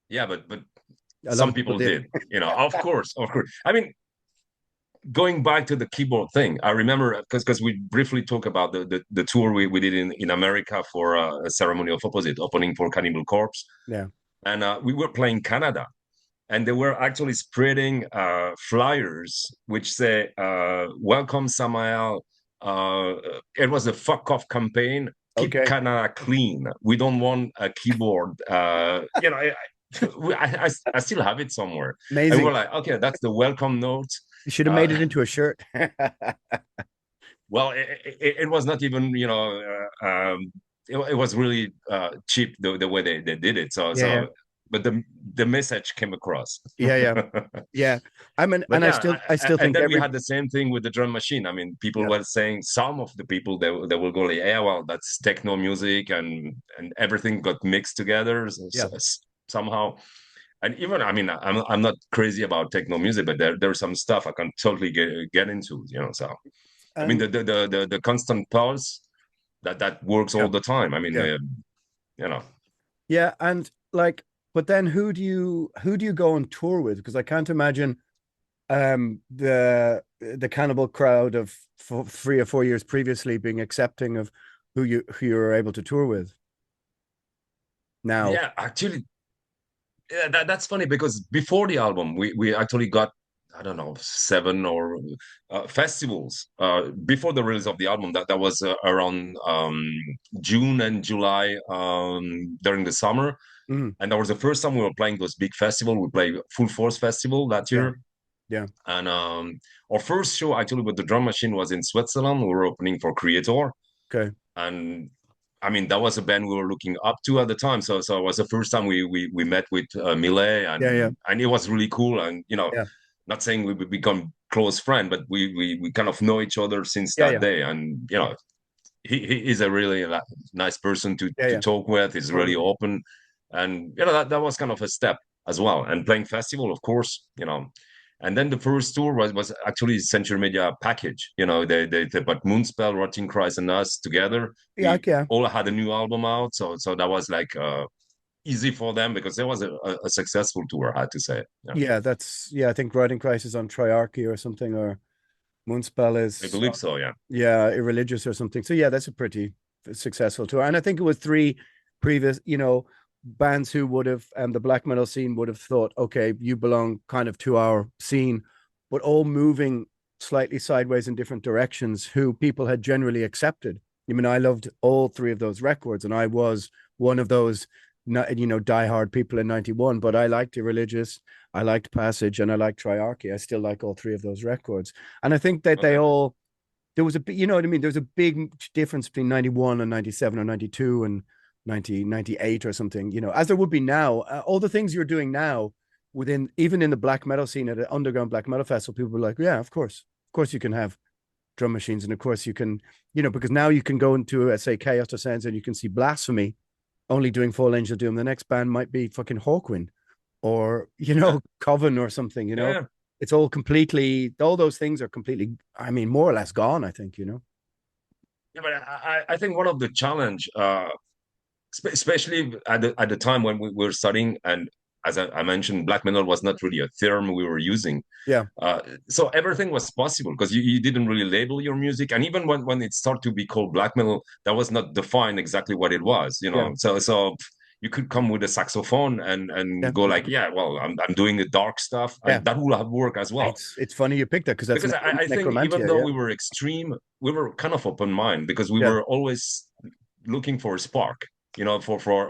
Yeah, but A lot some of people people did. did. Of course. I mean, going back to the keyboard thing, I remember because we briefly talked about the tour we did in America for a ceremonial opposite opening for Cannibal Corpse, Yeah. and we were playing Canada, and they were actually spreading flyers which say "Welcome Samael." It was a fuck off campaign. Keep Okay. Canada clean. We don't want a keyboard. I still have it somewhere, and we're Amazing. like, okay, that's the welcome note. You should have made Uh, it into a shirt. well, it was not even, it was really cheap the way they did it. Yeah, yeah. But the message came across. Yeah, yeah. Yeah. I mean, But and yeah, I still and think then we had the same thing with the drum machine. I mean, people yeah, were saying, some of the people they will go like, yeah, well, that's techno music, and everything got mixed together yeah. somehow. And even, I mean, I'm not crazy about techno music, but there's some stuff I can totally get into, So I mean, And the constant pulse that works yeah, all the time. I mean, yeah. you know, Yeah, and like, but then who do you go on tour with? Because I can't imagine the Cannibal crowd of 3 or 4 years previously being accepting of who you were able to tour with now. yeah, actually, yeah, that's funny because before the album, we actually got, I don't know, 7 or festivals before the release of the album. That was around June and July, during the summer, Mhm. and that was the first time we were playing those big festivals. We played Full Force Festival that Yeah, year, yeah. and our first show actually with the drum machine was in Switzerland. We were opening for Creator, Okay. and I mean that was a band we were looking up to at the time. So it was the first time we met with Millet, Yeah, yeah, and it was really cool. And yeah, not saying we become close friends, but we kind of know each other since yeah, that yeah, day. And he is a really nice person yeah, to yeah. talk with. He's really Totally. open, and that was kind of a step as well. And playing festival, of course. And then the first tour was actually Century Media package. They put Moonspell, Rotting Christ, and us together. Yeah, We yeah, all had a new album out, so that was like easy for them because it was a successful tour, I had to say. Yeah, yeah. That's yeah. I think Riding Christ is on Triarchy or something, or Moonspell I is believe so. Yeah. yeah, Irreligious or something. So yeah, that's a pretty successful tour. And I think it was three previous, you know, bands who would have and the black metal scene would have thought, okay, you belong kind of to our scene, but all moving slightly sideways in different directions who people had generally accepted. I mean, I loved all three of those records, and I was one of those, diehard people in '91. But I liked Irreligious, I liked Passage, and I liked Triarchy. I still like all three of those records, and I think that they Okay. all there was a you know what I mean. There's a big difference between '91 and '97 or '92 and 1998 or something. As there would be now. All the things you're doing now within even in the black metal scene at an underground black metal festival, people were like, yeah, of course you can have drum machines, and of course you can, because now you can go into say Chaos to Sounds and you can see Blasphemy only doing Full Angel Doom. The next band might be fucking Hawkwind or Yeah. Coven or something. Yeah. It's all those things are completely, I mean, more or less gone, I think. Yeah, but I think one of the challenge, especially at the time when we were studying, and as I mentioned, black metal was not really a term we were using. Yeah, Uh, so everything was possible because you didn't really label your music, and even when it started to be called black metal, that was not defined exactly what it was. yeah, So you could come with a saxophone yeah, and go like, yeah, well, I'm doing the dark stuff, yeah. and that will have work as well. It's funny you picked that because that's Because I think even necromantia. though Yeah, we were extreme, we were kind of open mind because we yeah, were always looking for a spark,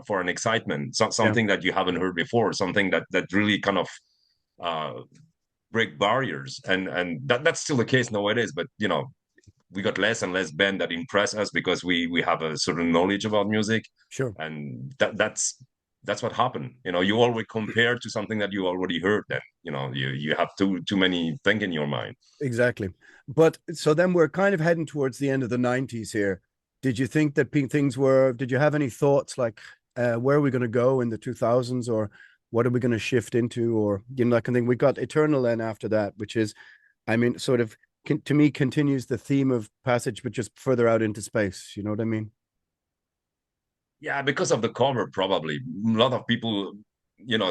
for an excitement, yeah, something that you haven't heard before, something that really kind of uh, break barriers, and that's still the case nowadays. But we got less and less band that impress us because we have a certain knowledge about music, sure. and that's what happened. You always compare to something that you already heard. Then you have too many things in your mind. Exactly. But so then we're kind of heading towards the end of the '90s here. Did you think that did you have any thoughts like, where are we going to go in the 2000s, or what are we going to shift into? Or, that kind of thing. We got Eternal then after that, which is, I mean, sort of, to me, continues the theme of Passage, but just further out into space. You know what I mean? Yeah, because of the cover, probably a lot of people,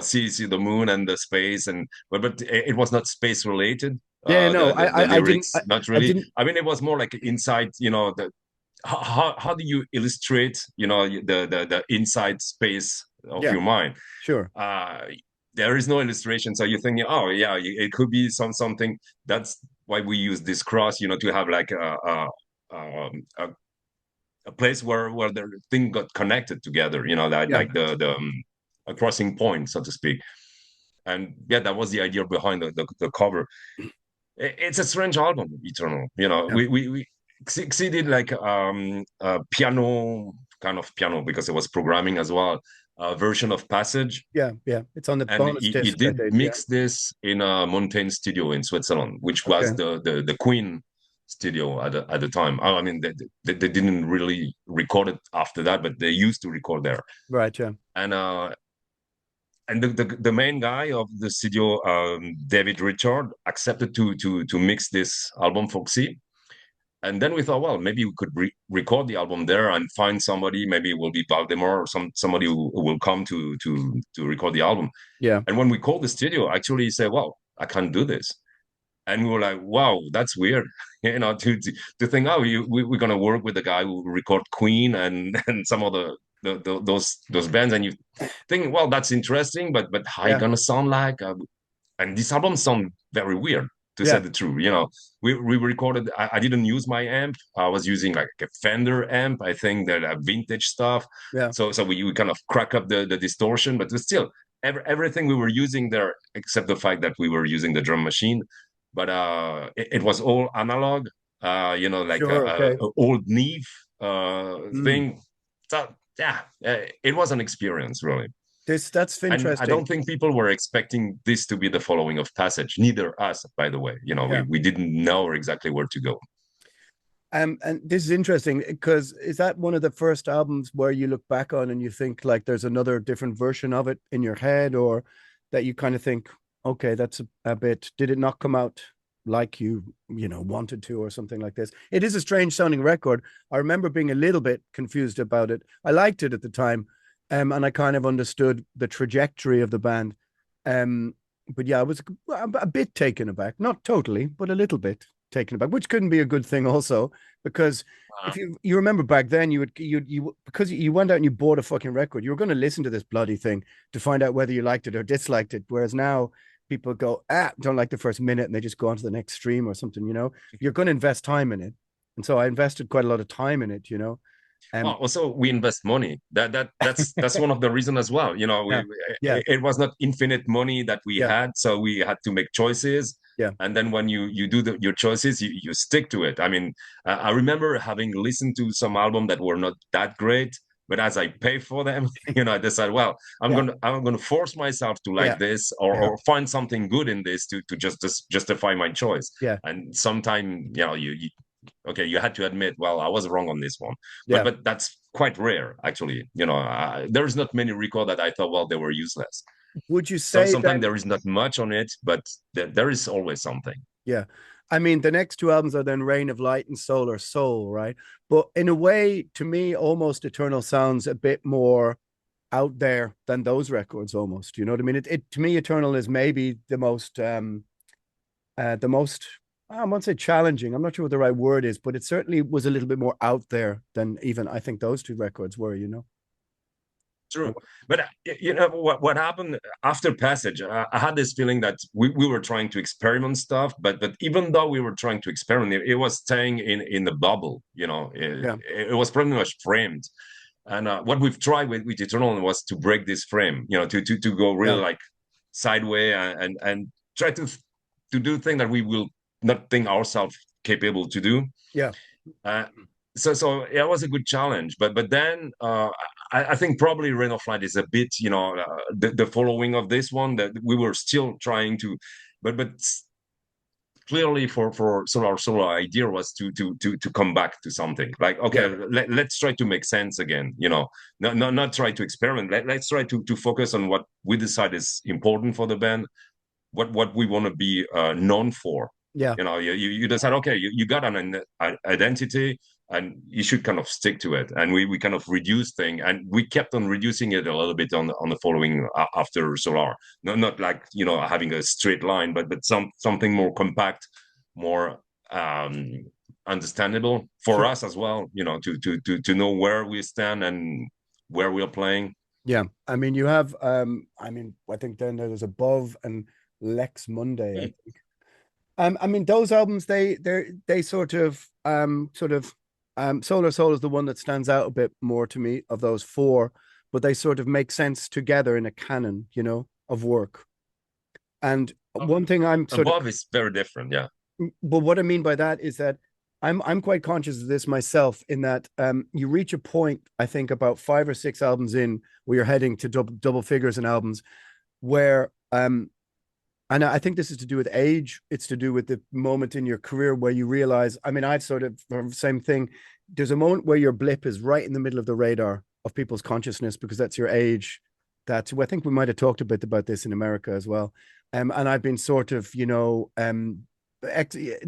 see the moon and the space, and but it was not space related. Yeah, no, The I didn't, lyrics, not I really. didn't, I mean, it was more like inside. How do you illustrate, the inside space of yeah, your mind? sure. Uh, there is no illustration, so you're thinking, oh yeah, it could be something. That's why we use this cross, to have like a place where the thing got connected together, Yeah, like the a crossing point, so to speak. And yeah, that was the idea behind the cover. It's a strange album, Eternal. yeah, We succeeded like a piano kind of piano because it was programming as well, a version of Passage. yeah, yeah. It's on the And bonus he disc, I did did. Yeah. mix this in a Montaigne studio in Switzerland, which was Okay. the Queen studio at the time. I mean, they didn't really record it after that, but they used to record there. Right. Yeah. And the main guy of the studio, David Richard, accepted to mix this album for Xi. And then we thought, well, maybe we could record the album there and find somebody. Maybe it will be Valdemar or somebody who will come to record the album. Yeah. And when we called the studio, actually he said, well, I can't do this. And we were like, wow, that's weird. To think, oh, we're going to work with the guy who record Queen and some of those bands. And you think, well, that's interesting, but how you Yeah. going to sound like? And this album sound very weird, to say Yeah. the truth. We recorded. I didn't use my amp. I was using like a Fender amp. I think that vintage stuff. Yeah. So we kind of crack up the distortion, but still everything we were using there, except the fact that we were using the drum machine. But it was all analog. Like Sure. Okay. a old Neve Mm. thing. So yeah, it was an experience really. That's And I interesting. don't think people were expecting this to be the following of Passage. Neither us, by the way. Yeah. We didn't know exactly where to go. And this is interesting because is that one of the first albums where you look back on and you think like there's another different version of it in your head, or that you kind of think, okay, that's a bit, did it not come out like wanted to, or something like this? It is a strange sounding record. I remember being a little bit confused about it. I liked it at the time, and I kind of understood the trajectory of the band. But yeah, I was a bit taken aback, not totally, but a little bit taken aback, which couldn't be a good thing also, because Uh, if you remember back then, you because you went out and you bought a fucking record, you were going to listen to this bloody thing to find out whether you liked it or disliked it. Whereas now people go, don't like the first minute, and they just go on to the next stream or something, you know. You're going to invest time in it. And so I invested quite a lot of time in it, you know. Well, Um, also we invest money. That's one of the reasons as well. You know, yeah, yeah, it was not infinite money that we yeah, had, so we had to make choices. yeah, And then when you do your choices, you stick to it. I mean, I remember having listened to some albums that were not that great, but as I pay for them, you know, I decided, well, yeah, I'm gonna force myself to yeah, like this, yeah, or find something good in this to just justify my choice. yeah, And sometimes, you know, you okay, you had to admit, well, I was wrong on this one, yeah. but that's quite rare, actually. You know, there's not many record that I thought, well, they were useless. Would you So say sometimes then? there is not much on it, but there is always something. Yeah. I mean, the next two albums are then Reign of Light and Solar Soul, right? But in a way, to me, almost Eternal sounds a bit more out there than those records almost. You know what I mean? It to me, Eternal is maybe the most I won't say challenging. I'm not sure what the right word is, but it certainly was a little bit more out there than even I think those two records were, you know. True, but you know what happened after Passage? I had this feeling that we were trying to experiment stuff, but even though we were trying to experiment, it was staying in the bubble. You know, Yeah. it was pretty much framed. And what we've tried with Eternal was to break this frame. You know, to go really Yeah. like sideways and try to do things that we will not think ourselves capable to do. Yeah. Uh, so it was a good challenge, but then I think probably Rain of Light is a bit, you know, the following of this one that we were still trying to, but clearly for so our solo idea was to come back to something like, okay, Yeah. let's try to make sense again, you know, not try to experiment. Let's try to focus on what we decide is important for the band, what we want to be known for. Yeah. You know, you decide, okay, you got an identity, and you should kind of stick to it. And we kind of reduce thing, and we kept on reducing it a little bit on the following after Solar. Not like, you know, having a straight line, but something more compact, more understandable for Sure. us as well. You know, to know where we stand and where we are playing. Yeah. I mean, you have I mean, I think then there's Above and Lex Monday, I think. I mean, those albums, they Solar Soul is the one that stands out a bit more to me of those four, but they sort of make sense together in a canon, you know, of work. And one thing I'm sort of Above is very different, yeah. but what I mean by that is that I'm quite conscious of this myself in that you reach a point, I think about 5 or 6 albums in where you're heading to double figures in albums where and I think this is to do with age. It's to do with the moment in your career where you realize, I mean, I've sort of same thing. There's a moment where your blip is right in the middle of the radar of people's consciousness because that's your age. That's, I think we might have talked a bit about this in America as well. And I've been sort of, you know,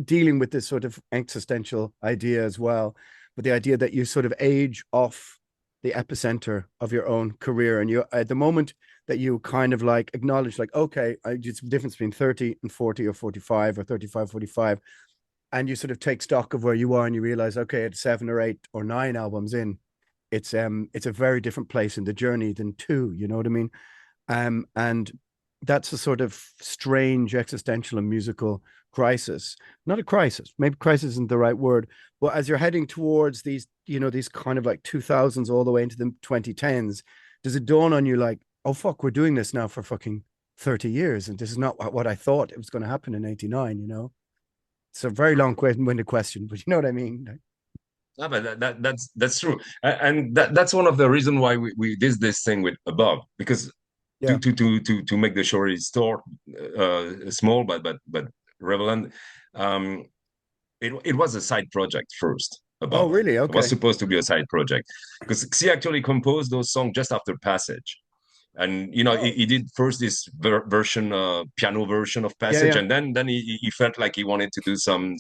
dealing with this sort of existential idea as well, but the idea that you sort of age off the epicenter of your own career. And you, at the moment that you kind of like acknowledge, like, okay, it's the difference between 30 and 40 or 45 or 35, 45. And you sort of take stock of where you are and you realize, okay, at 7 or 8 or 9 albums in, it's a very different place in the journey than two, you know what I mean? And that's a sort of strange existential and musical crisis. Not a crisis, maybe crisis isn't the right word, but as you're heading towards these, you know, these kind of like 2000s all the way into the 2010s, does it dawn on you like, oh fuck, we're doing this now for fucking 30 years and this is not what I thought it was going to happen in 89, you know? It's a very long winded question, but you know what I mean? No, but that's true, and that's one of the reasons why we did this thing with Above, because Yeah. to make the story store small but relevant. Um, it was a side project first. Oh, Above, really? it was Okay. supposed to be a side project because he actually composed those songs just after Passage. And you know, Oh, he did first this version, piano version of yeah, Passage, yeah, and then he felt like he wanted to do some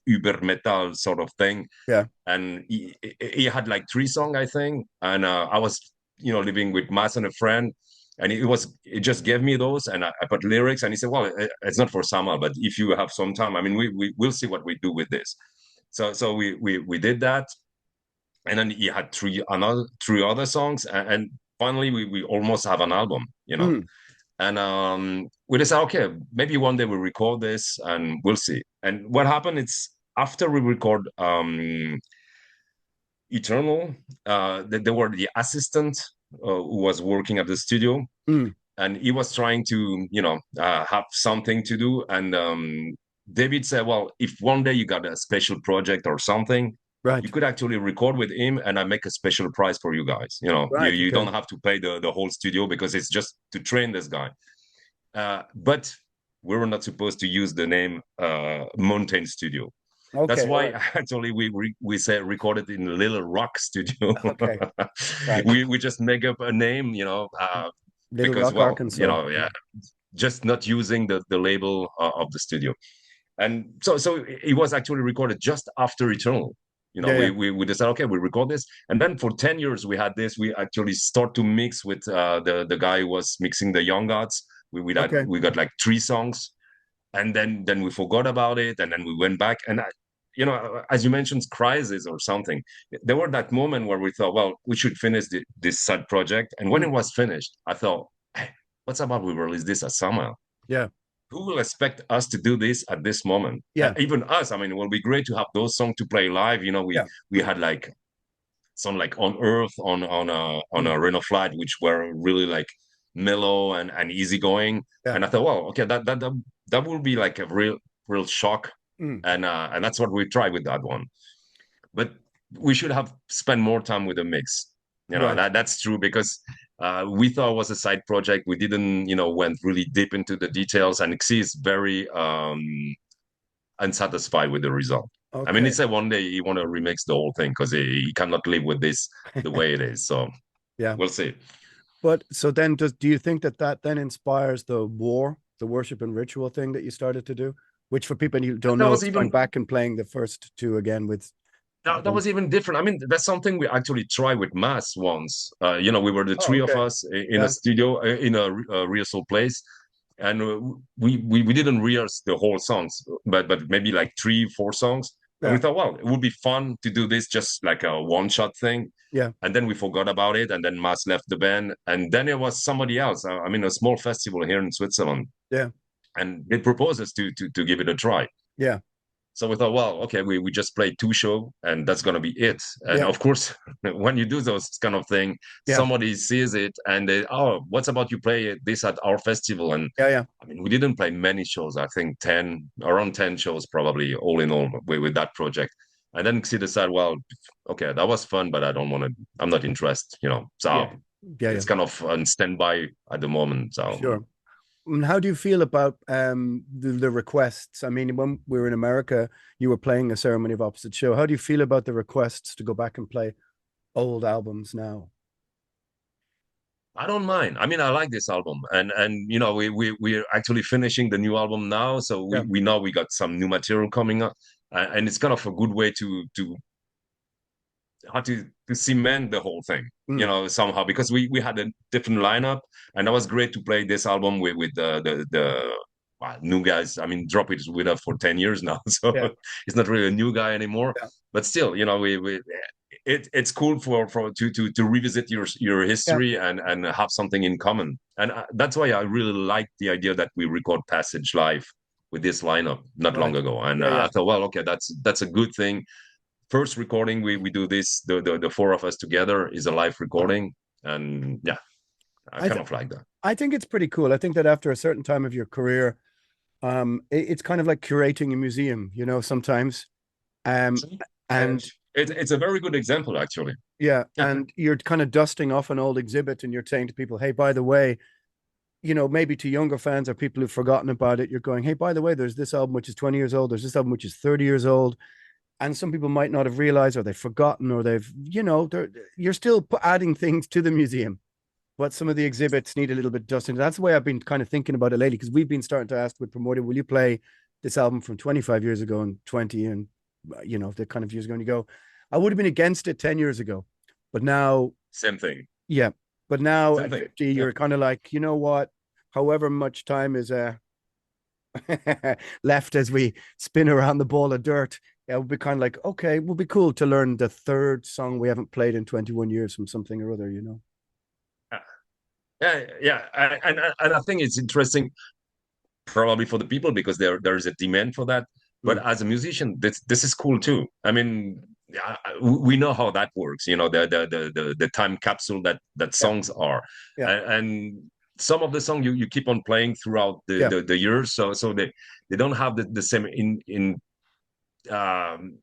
uber metal sort of thing, yeah, and he had like 3 songs, I think. And I was, you know, living with Mass and a friend, and it just gave me those, and I put lyrics, and he said, well, it's not for Samuel, but if you have some time, I mean, we will see what we do with this. So we did that, and then he had 3 other songs, and finally we almost have an album, you know. mm, And we decided, okay, maybe one day we'll record this and we'll see. And what happened is after we record Eternal, there were the assistant who was working at the studio, Mm, and he was trying to, have something to do. And David said, well, if one day you got a special project or something, you right. could actually record with him and I make a special price for you guys. Right. You Okay. don't have to pay the whole studio because it's just to train this guy. But we were not supposed to use the name Mountain Studio. That's Okay. All why right. actually we say recorded in Little Rock Studio. Okay. Right. We just make up a name, Little because Rock, well, Arkansas. yeah, just not using the label of the studio. And so it was actually recorded just after Eternal. Yeah. Yeah. We decided, okay, we record this, and then for 10 years we had this. We actually start to mix with the guy who was mixing the Young Gods. Okay. We got like 3 songs, and then we forgot about it, and then we went back. And as you mentioned, crisis or something. There were that moment where we thought, well, we should finish this side project. And when Mm, it was finished, I thought, hey, what's about we release this as SAMAEL? yeah. Who will expect us to do this at this moment? Yeah. Even us. I mean, it will be great to have those songs to play live. Yeah. We had like some like On Earth, on Mm, a Renault Flight, which were really like mellow and easygoing. yeah. And I thought, well, okay, that will be like a real shock. Mm, And that's what we tried with that one. But we should have spent more time with the mix. right. That's true, because we thought it was a side project. We didn't, went really deep into the details, and Xi is very unsatisfied with the result. I mean, he Okay. said one day he want to remix the whole thing because he cannot live with this the way it is. So Yeah. we'll see. But so then, do you think that that then inspires the war, the worship and ritual thing that you started to do? Which, for people who don't That know, was is going even back and playing the first two again with. that was even different. I mean, that's something we actually tried with Mass once. We were the Oh, three of okay. us in a Yeah. studio, in a rehearsal place, and we didn't rehearse the whole songs, but maybe like 3 4 songs. And we Yeah. thought, well, it would be fun to do this just like a one shot thing. Yeah. And then we forgot about it, and then Mass left the band, and then it was somebody else. I mean, a small festival here in Switzerland, Yeah. and they proposed us to give it a try. Yeah. So we thought, well, okay, we just played 2 shows and that's gonna be it. And Yeah. of course, when you do those kind of thing, Yeah. somebody sees it and they, oh, what's about you play this at our festival? And Yeah. Yeah. I mean, we didn't play many shows. I think around 10 shows, probably all in all, with that project. And then Xi decided, well, okay, that was fun, but I don't want to. I'm not interested. Yeah. So Yeah. Yeah. it's kind of on standby at the moment. So Sure. And how do you feel about the requests? I mean, when we were in America, you were playing a Ceremony of Opposite show. How do you feel about the requests to go back and play old albums now? I don't mind. I mean, I like this album, and we're actually finishing the new album now, so Yeah. we know we got some new material coming up, and it's kind of a good way to how to cement the whole thing, Mm, somehow, because we had a different lineup, and that was great to play this album with the new guys. I mean, Drop is with us for 10 years now, so yeah. he's not really a new guy anymore. Yeah. But still, we it's cool for to revisit your Yeah. history and have something in common, and that's why I really like the idea that we record Passage live with this lineup not long Right. ago. And Yeah. Yeah. I thought, well, okay, that's a good thing. First recording we do this, the four of us together, is a live recording, and yeah, I I kind th of like that. I think it's pretty cool. I think that after a certain time of your career, it's kind of like curating a museum, sometimes. Um, Uh, and it's a very good example, actually. yeah, Yeah. and you're kind of dusting off an old exhibit and you're saying to people, hey, by the way, maybe to younger fans or people who've forgotten about it, you're going, hey, by the way, there's this album which is 20 years old, there's this album which is 30 years old. And some people might not have realized, or they've forgotten, or you're still adding things to the museum. But some of the exhibits need a little bit dusting. That's the way I've been kind of thinking about it lately, because we've been starting to ask with Primordial, will you play this album from 25 years ago and 20 and, the kind of years ago? And you go, I would have been against it 10 years ago. But now, Same thing. yeah. But now Same at thing. 50, Yeah. you're kind of like, you know what? However much time is left as we spin around the ball of dirt, it would be kind of like, okay, it would be cool to learn the third song we haven't played in 21 years from something or other. And I think it's interesting probably for the people because there's a demand for that. But Mm. as a musician, this is cool too. I mean, we know how that works. You know, the time capsule that Yeah, songs are, yeah, and some of the song you keep on playing throughout yeah, the years, so they don't have the same in um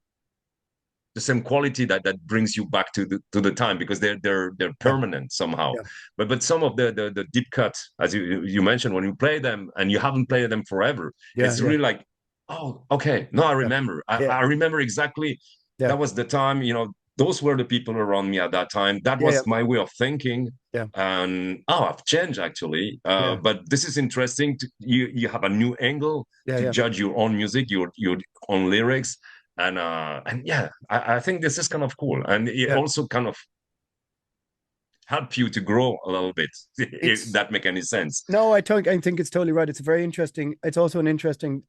the same quality that brings you back to the time because they're yeah, permanent somehow. yeah, But some of the deep cuts, as you mentioned, when you play them and you haven't played them forever, yeah, it's yeah, really like, oh, okay, no, I yeah, remember. yeah, I remember exactly. yeah, That was the time. Those were the people around me at that time. That yeah, yeah, was my way of thinking. yeah, And I've changed actually. yeah, But this is interesting. You have a new angle yeah, to yeah, judge your own music, your own lyrics, and yeah, I think this is kind of cool, and it yeah. also kind of help you to grow a little bit, if It's that make any sense. No, I think it's totally right. It's a very interesting. It's also an interesting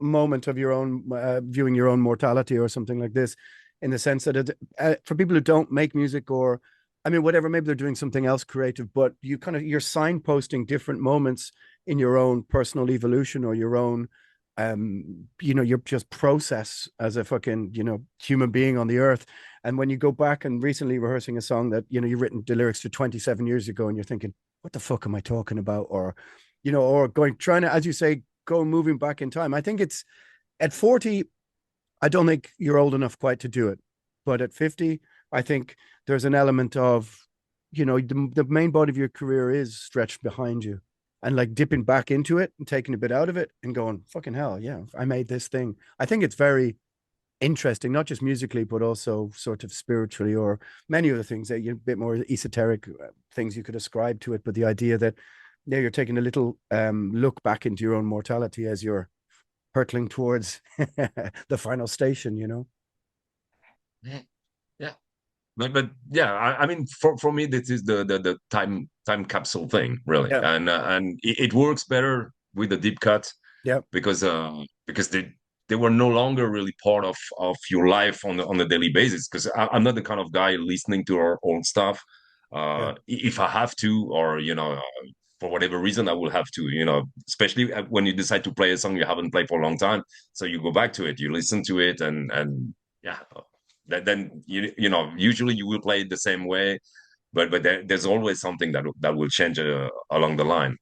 moment of your own viewing your own mortality or something like this, in the sense that for people who don't make music or, I mean, whatever, maybe they're doing something else creative, but you're signposting different moments in your own personal evolution or your own, your just process as a fucking human being on the earth. And when you go back and recently rehearsing a song that you've written the lyrics to 27 years ago, and you're thinking, what the fuck am I talking about? Or, or trying to, as you say, go moving back in time. I think it's at 40, I don't think you're old enough quite to do it. But at 50, I think there's an element of, the main body of your career is stretched behind you and like dipping back into it and taking a bit out of it and going, fucking hell, yeah, I made this thing. I think it's very interesting, not just musically, but also sort of spiritually or many other things that you a bit more esoteric things you could ascribe to it. But the idea that you're taking a little look back into your own mortality as you're hurtling towards the final station, Yeah, but yeah, I mean, for me, this is the time capsule thing, really, Yeah. and it works better with the deep cut Yeah. because they were no longer really part of your life on a daily basis. Because I'm not the kind of guy listening to our old stuff. Yeah. If I have to, or for whatever reason, I will have to. Especially when you decide to play a song you haven't played for a long time, so you go back to it, you listen to it, and yeah, then usually you will play it the same way, but there's always something that will change along the line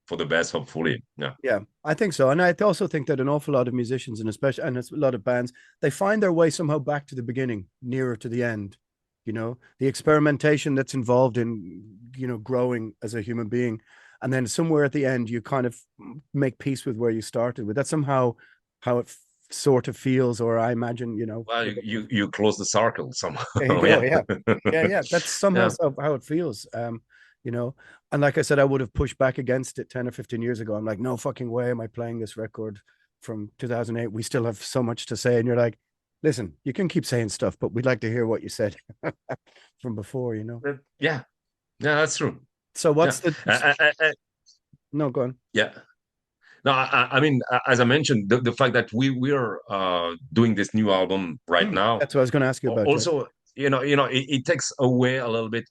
for the best, hopefully. Yeah. Yeah, I think so. And I also think that an awful lot of musicians and especially and a lot of bands, they find their way somehow back to the beginning, nearer to the end. The experimentation that's involved in, growing as a human being. And then somewhere at the end, you kind of make peace with where you started with. That's somehow how it sort of feels, or I imagine, Well, you close the circle somehow. there you go. Yeah. Yeah. Yeah. Yeah. That's somehow Yeah. how it feels. You know, and like I said, I would have pushed back against it 10 or 15 years ago. I'm like, no fucking way am I playing this record from 2008. We still have so much to say. And you're like, listen, you can keep saying stuff, but we'd like to hear what you said from before. Yeah. Yeah, that's true. So Yeah. what's the, no, go on. Yeah. No, I mean, as I mentioned, the fact that we are doing this new album right now, That's what I was going to ask you about. Yeah. also, it takes away a little bit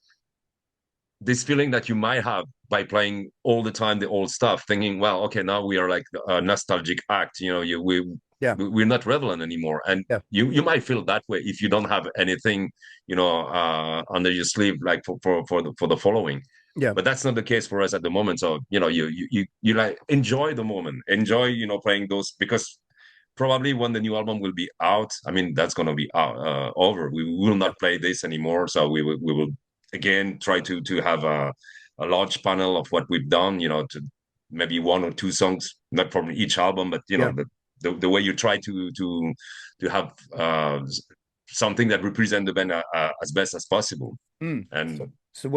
this feeling that you might have by playing all the time the old stuff, thinking, well, okay, now we are like a nostalgic act. Yeah. We're not relevant anymore, and Yeah. you might feel that way if you don't have anything, under your sleeve, like for the following. Yeah. But that's not the case for us at the moment. So you like enjoy the moment, enjoy playing those, because probably when the new album will be out, I mean, that's going to be over. We will Yeah. not play this anymore. So we will again try to have a large panel of what we've done, to maybe one or two songs, not from each album, but Yeah. the way you try to have something that represent the band as best as possible. So, And so yeah,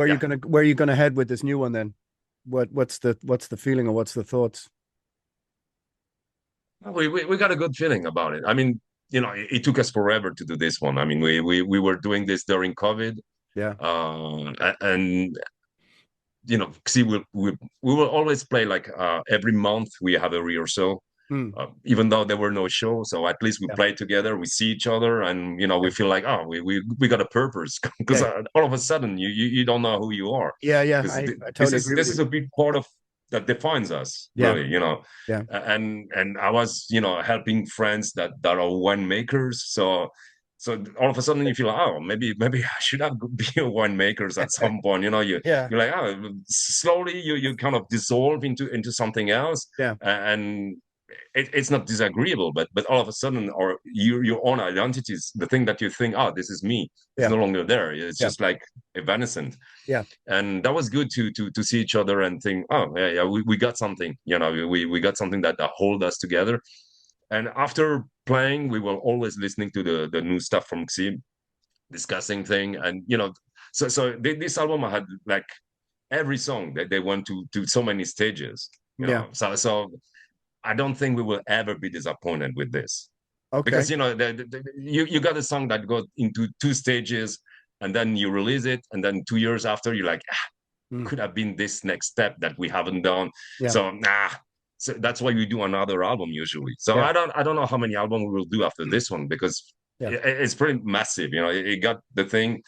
where are you gonna head with this new one then? What's the feeling or what's the thoughts? we got a good feeling about it. I mean, it took us forever to do this one. I mean, we were doing this during COVID. Yeah. And see, we will always play like every month we have a rehearsal, Mm. even though there were no shows. So at least we Yeah. play together, we see each other, and we Yeah. feel like, oh, we got a purpose. Because Yeah. all of a sudden you don't know who you are, Yeah. Yeah. because I this totally is agree with this you. is a big part of that defines us, Yeah. really. Yeah. And I was, helping friends that are wine makers. So all of a sudden you feel like, oh, maybe I should have be a winemakers at some point. Yeah. You're like, oh, slowly you kind of dissolve into something else, Yeah. and it's not disagreeable, but all of a sudden, or your own identities, the thing that you think, oh, this is me, is Yeah. no longer there. It's Yeah. just like evanescent. Yeah. And that was good to see each other and think, oh yeah, we got something. We got something that hold us together. And after playing, we were always listening to the new stuff from Xi, discussing thing. And this album had like every song that they went to so many stages. Yeah. So I don't think we will ever be disappointed with this, Okay. because you got a song that goes into two stages, and then you release it, and then 2 years after you're like, Mm. could have been this next step that we haven't done. Yeah. So so that's why we do another album usually. So Yeah. I don't know how many albums we will do after this one, because Yeah. it's pretty massive. It got the thing.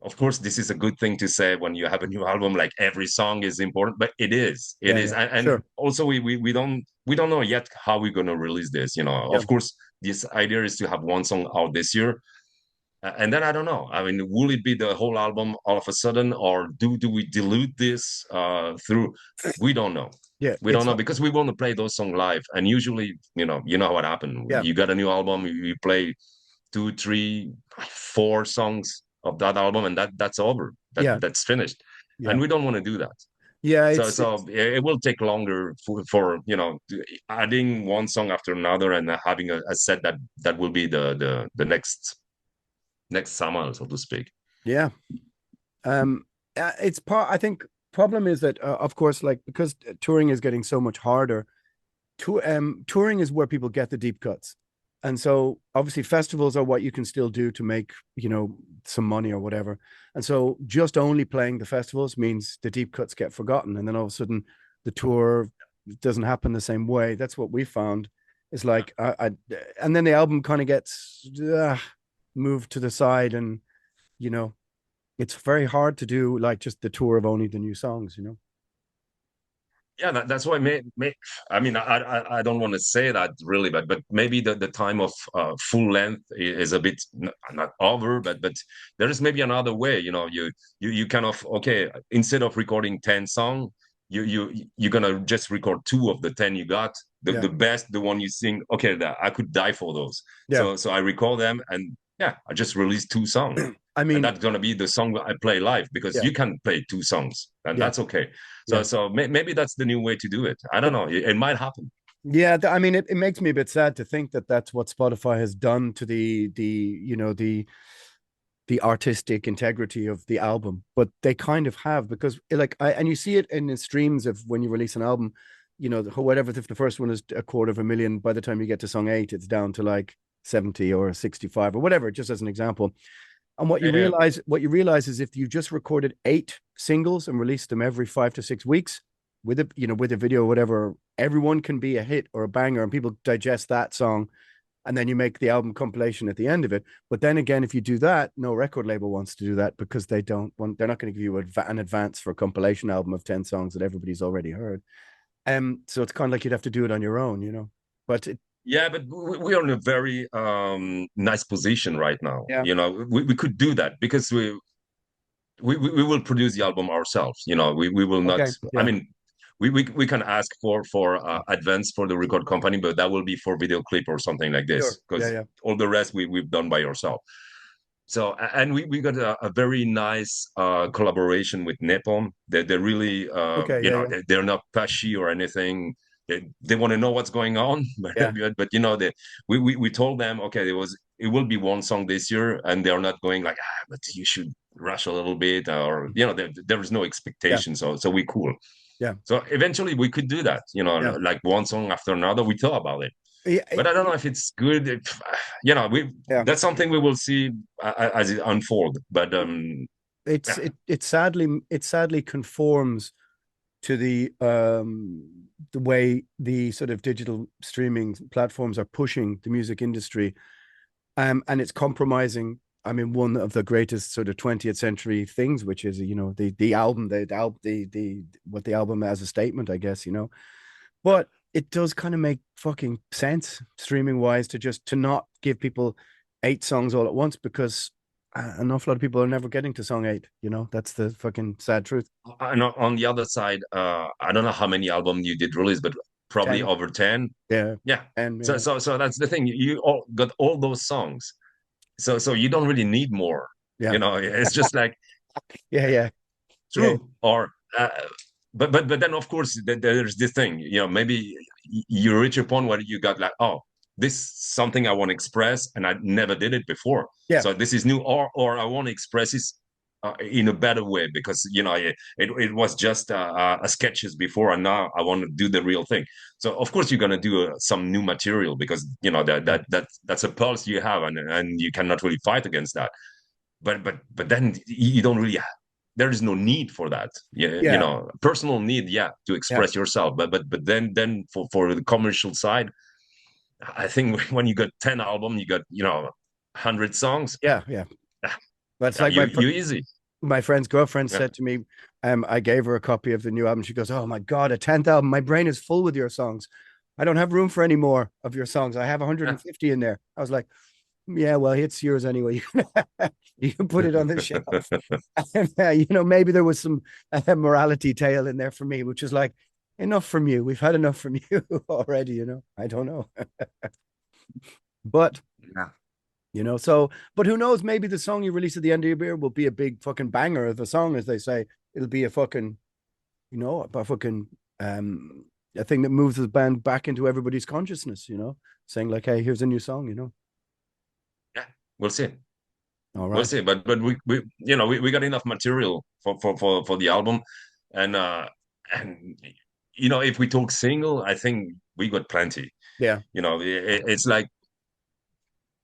Of course, this is a good thing to say when you have a new album, like every song is important, but it is, it Yeah. is. Yeah. And Sure. also we don't know yet how we're going to release this. Yeah. Of course, this idea is to have one song out this year. And then I don't know. I mean, will it be the whole album all of a sudden, or do we dilute this through? We don't know. Yeah. We don't know, because we want to play those songs live, and usually, you know what happened. Yeah. You got a new album, you play 2, 3, 4 songs of that album, and that's over. Yeah. That's finished, Yeah. and we don't want to do that. Yeah. So it will take longer for adding one song after another, and having a set that will be the next summer, so to speak. Yeah. It's part. I think problem is that, of course, like, because touring is getting so much harder. Touring is where people get the deep cuts, and so obviously festivals are what you can still do to make some money or whatever. And so just only playing the festivals means the deep cuts get forgotten, and then all of a sudden the tour doesn't happen the same way. That's what we found. Is like and then the album kind of gets moved to the side, and you know it's very hard to do like just the tour of only the new songs. Yeah, that's why I mean, I don't want to say that really, but maybe the time of full length is a bit not over, but there is maybe another way. You kind of, okay, instead of recording 10 songs, you're gonna just record 2 of the 10 you got, the Yeah. the best, the one you think, okay, that I could die for those. Yeah. So I record them, and yeah, I just released 2 songs. I And mean, that's gonna be the song I play live, because yeah. you can play 2 songs, and Yeah. that's okay. Yeah. So maybe that's the new way to do it. I don't know. It might happen. Yeah, I mean, it makes me a bit sad to think that that's what Spotify has done to the artistic integrity of the album, but they kind of have, because like and you see it in the streams of when you release an album, whatever, if the first one is 250,000, by the time you get to song 8, it's down to like 70 or 65 or whatever, just as an example. And what you realize is, if you just recorded 8 singles and released them every 5 to 6 weeks with a video or whatever, everyone can be a hit or a banger, and people digest that song, and then you make the album compilation at the end of it. But then again, if you do that, no record label wants to do that, because they're not going to give you an advance for a compilation album of 10 songs that everybody's already heard. So it's kind of like you'd have to do it on your own. But Yeah, but we are in a very nice position right now. Yeah. We could do that, because we will produce the album ourselves. We will not. Okay. I Yeah. mean, we can ask for advance for the record company, but that will be for video clip or something like Sure. this, Yeah. because Yeah. all the rest we've done by ourselves. So, and we got a very nice collaboration with Nepal. They're really Okay. Yeah. Yeah. they're not pushy or anything. They want to know what's going on, Yeah. but we told them, okay, it will be one song this year, and they're not going like, but you should rush a little bit, or there is no Yeah. expectation. So we cool. Yeah. So eventually we could do that, Yeah. like one song after another. We thought about it, Yeah. but I don't know if it's good. Yeah. That's something we will see as it unfold. But It sadly conforms to the way the sort of digital streaming platforms are pushing the music industry, and it's compromising. I mean, one of the greatest sort of 20th century things, which is, you know, the album, the what the album as a statement, I guess, you know. But it does kind of make fucking sense streaming wise to just to not give people 8 songs all at once, because an awful lot of people are never getting to song 8. You know, that's the fucking sad truth. And on the other side, I don't know how many albums you did release, but probably 10, over 10. yeah, Yeah. and So yeah, so that's the thing. You all got all those songs. So you don't really need more. yeah, You know, it's just like yeah, yeah, yeah, true. Or but then of course there's this thing, you know, maybe you reach a point where you got like, oh, this is something I want to express and I never did it before. yeah, So this is new, or I want to express this in a better way, because you know it was just a sketches before, and now I want to do the real thing. So of course you're gonna do some new material, because you know yeah, that's a pulse you have, and you cannot really fight against that. But then you don't really, there is no need for that. Yeah, you yeah, know, personal need, yeah, to yeah, express yourself. But then for the commercial side, I think when you got 10 album, you got, you know, 100 songs. yeah, yeah. But it's Yeah, like you easy. my friend's girlfriend Yeah. said to me, I gave her a copy of the new album. She goes, "Oh my God, a 10th album. My brain is full with your songs. I don't have room for any more of your songs. I have Yeah. 150 in there." I was like, "Yeah, well, it's yours anyway. You can put it on the shelf." And, you know, maybe there was some morality tale in there for me, which is like, enough from you. We've had enough from you already, you know. I don't know. But Yeah. you know, so, but who knows? Maybe the song you release at the end of your year will be a big fucking banger of a song, as they say. It'll be a fucking, you know, a fucking a thing that moves the band back into everybody's consciousness, you know, saying like, "Hey, here's a new song," you know. Yeah, we'll see. All We'll right. see. But we you know, we got enough material for the album. And and you know, if we talk single, I think we got plenty. Yeah. You know, it's like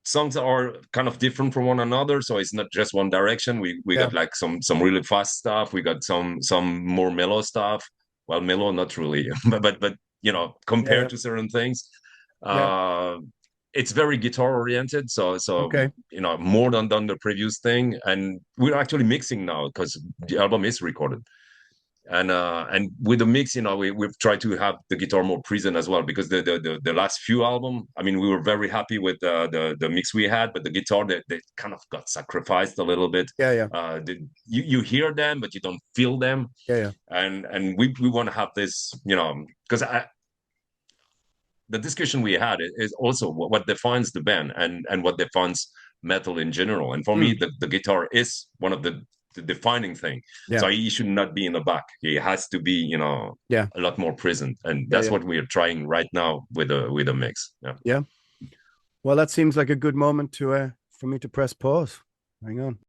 songs are kind of different from one another, so it's not just one direction. We Yeah. got like some really fast stuff. We got some more mellow stuff. Well, mellow, not really, but you know, Yeah. compared Yeah. to certain things, Yeah. uh, it's very guitar oriented. So Okay. you know, more than the previous thing, and we're actually mixing now because the album is recorded. And with the mix, you know, we've tried to have the guitar more present as well, because the last few album, I mean, we were very happy with the mix we had, but the guitar, they kind of got sacrificed a little bit. Yeah. Yeah. You hear them, but you don't feel them. Yeah. Yeah. And we want to have this, you know, because the discussion we had is also what defines the band, and what defines metal in general. And for me, Mm. the guitar is one of the defining thing. Yeah. So he should not be in the back. He has to be, you know, Yeah. a lot more present. And Yeah. that's Yeah. what we are trying right now with a mix. Yeah. Yeah. Well, that seems like a good moment to for me to press pause. Hang on.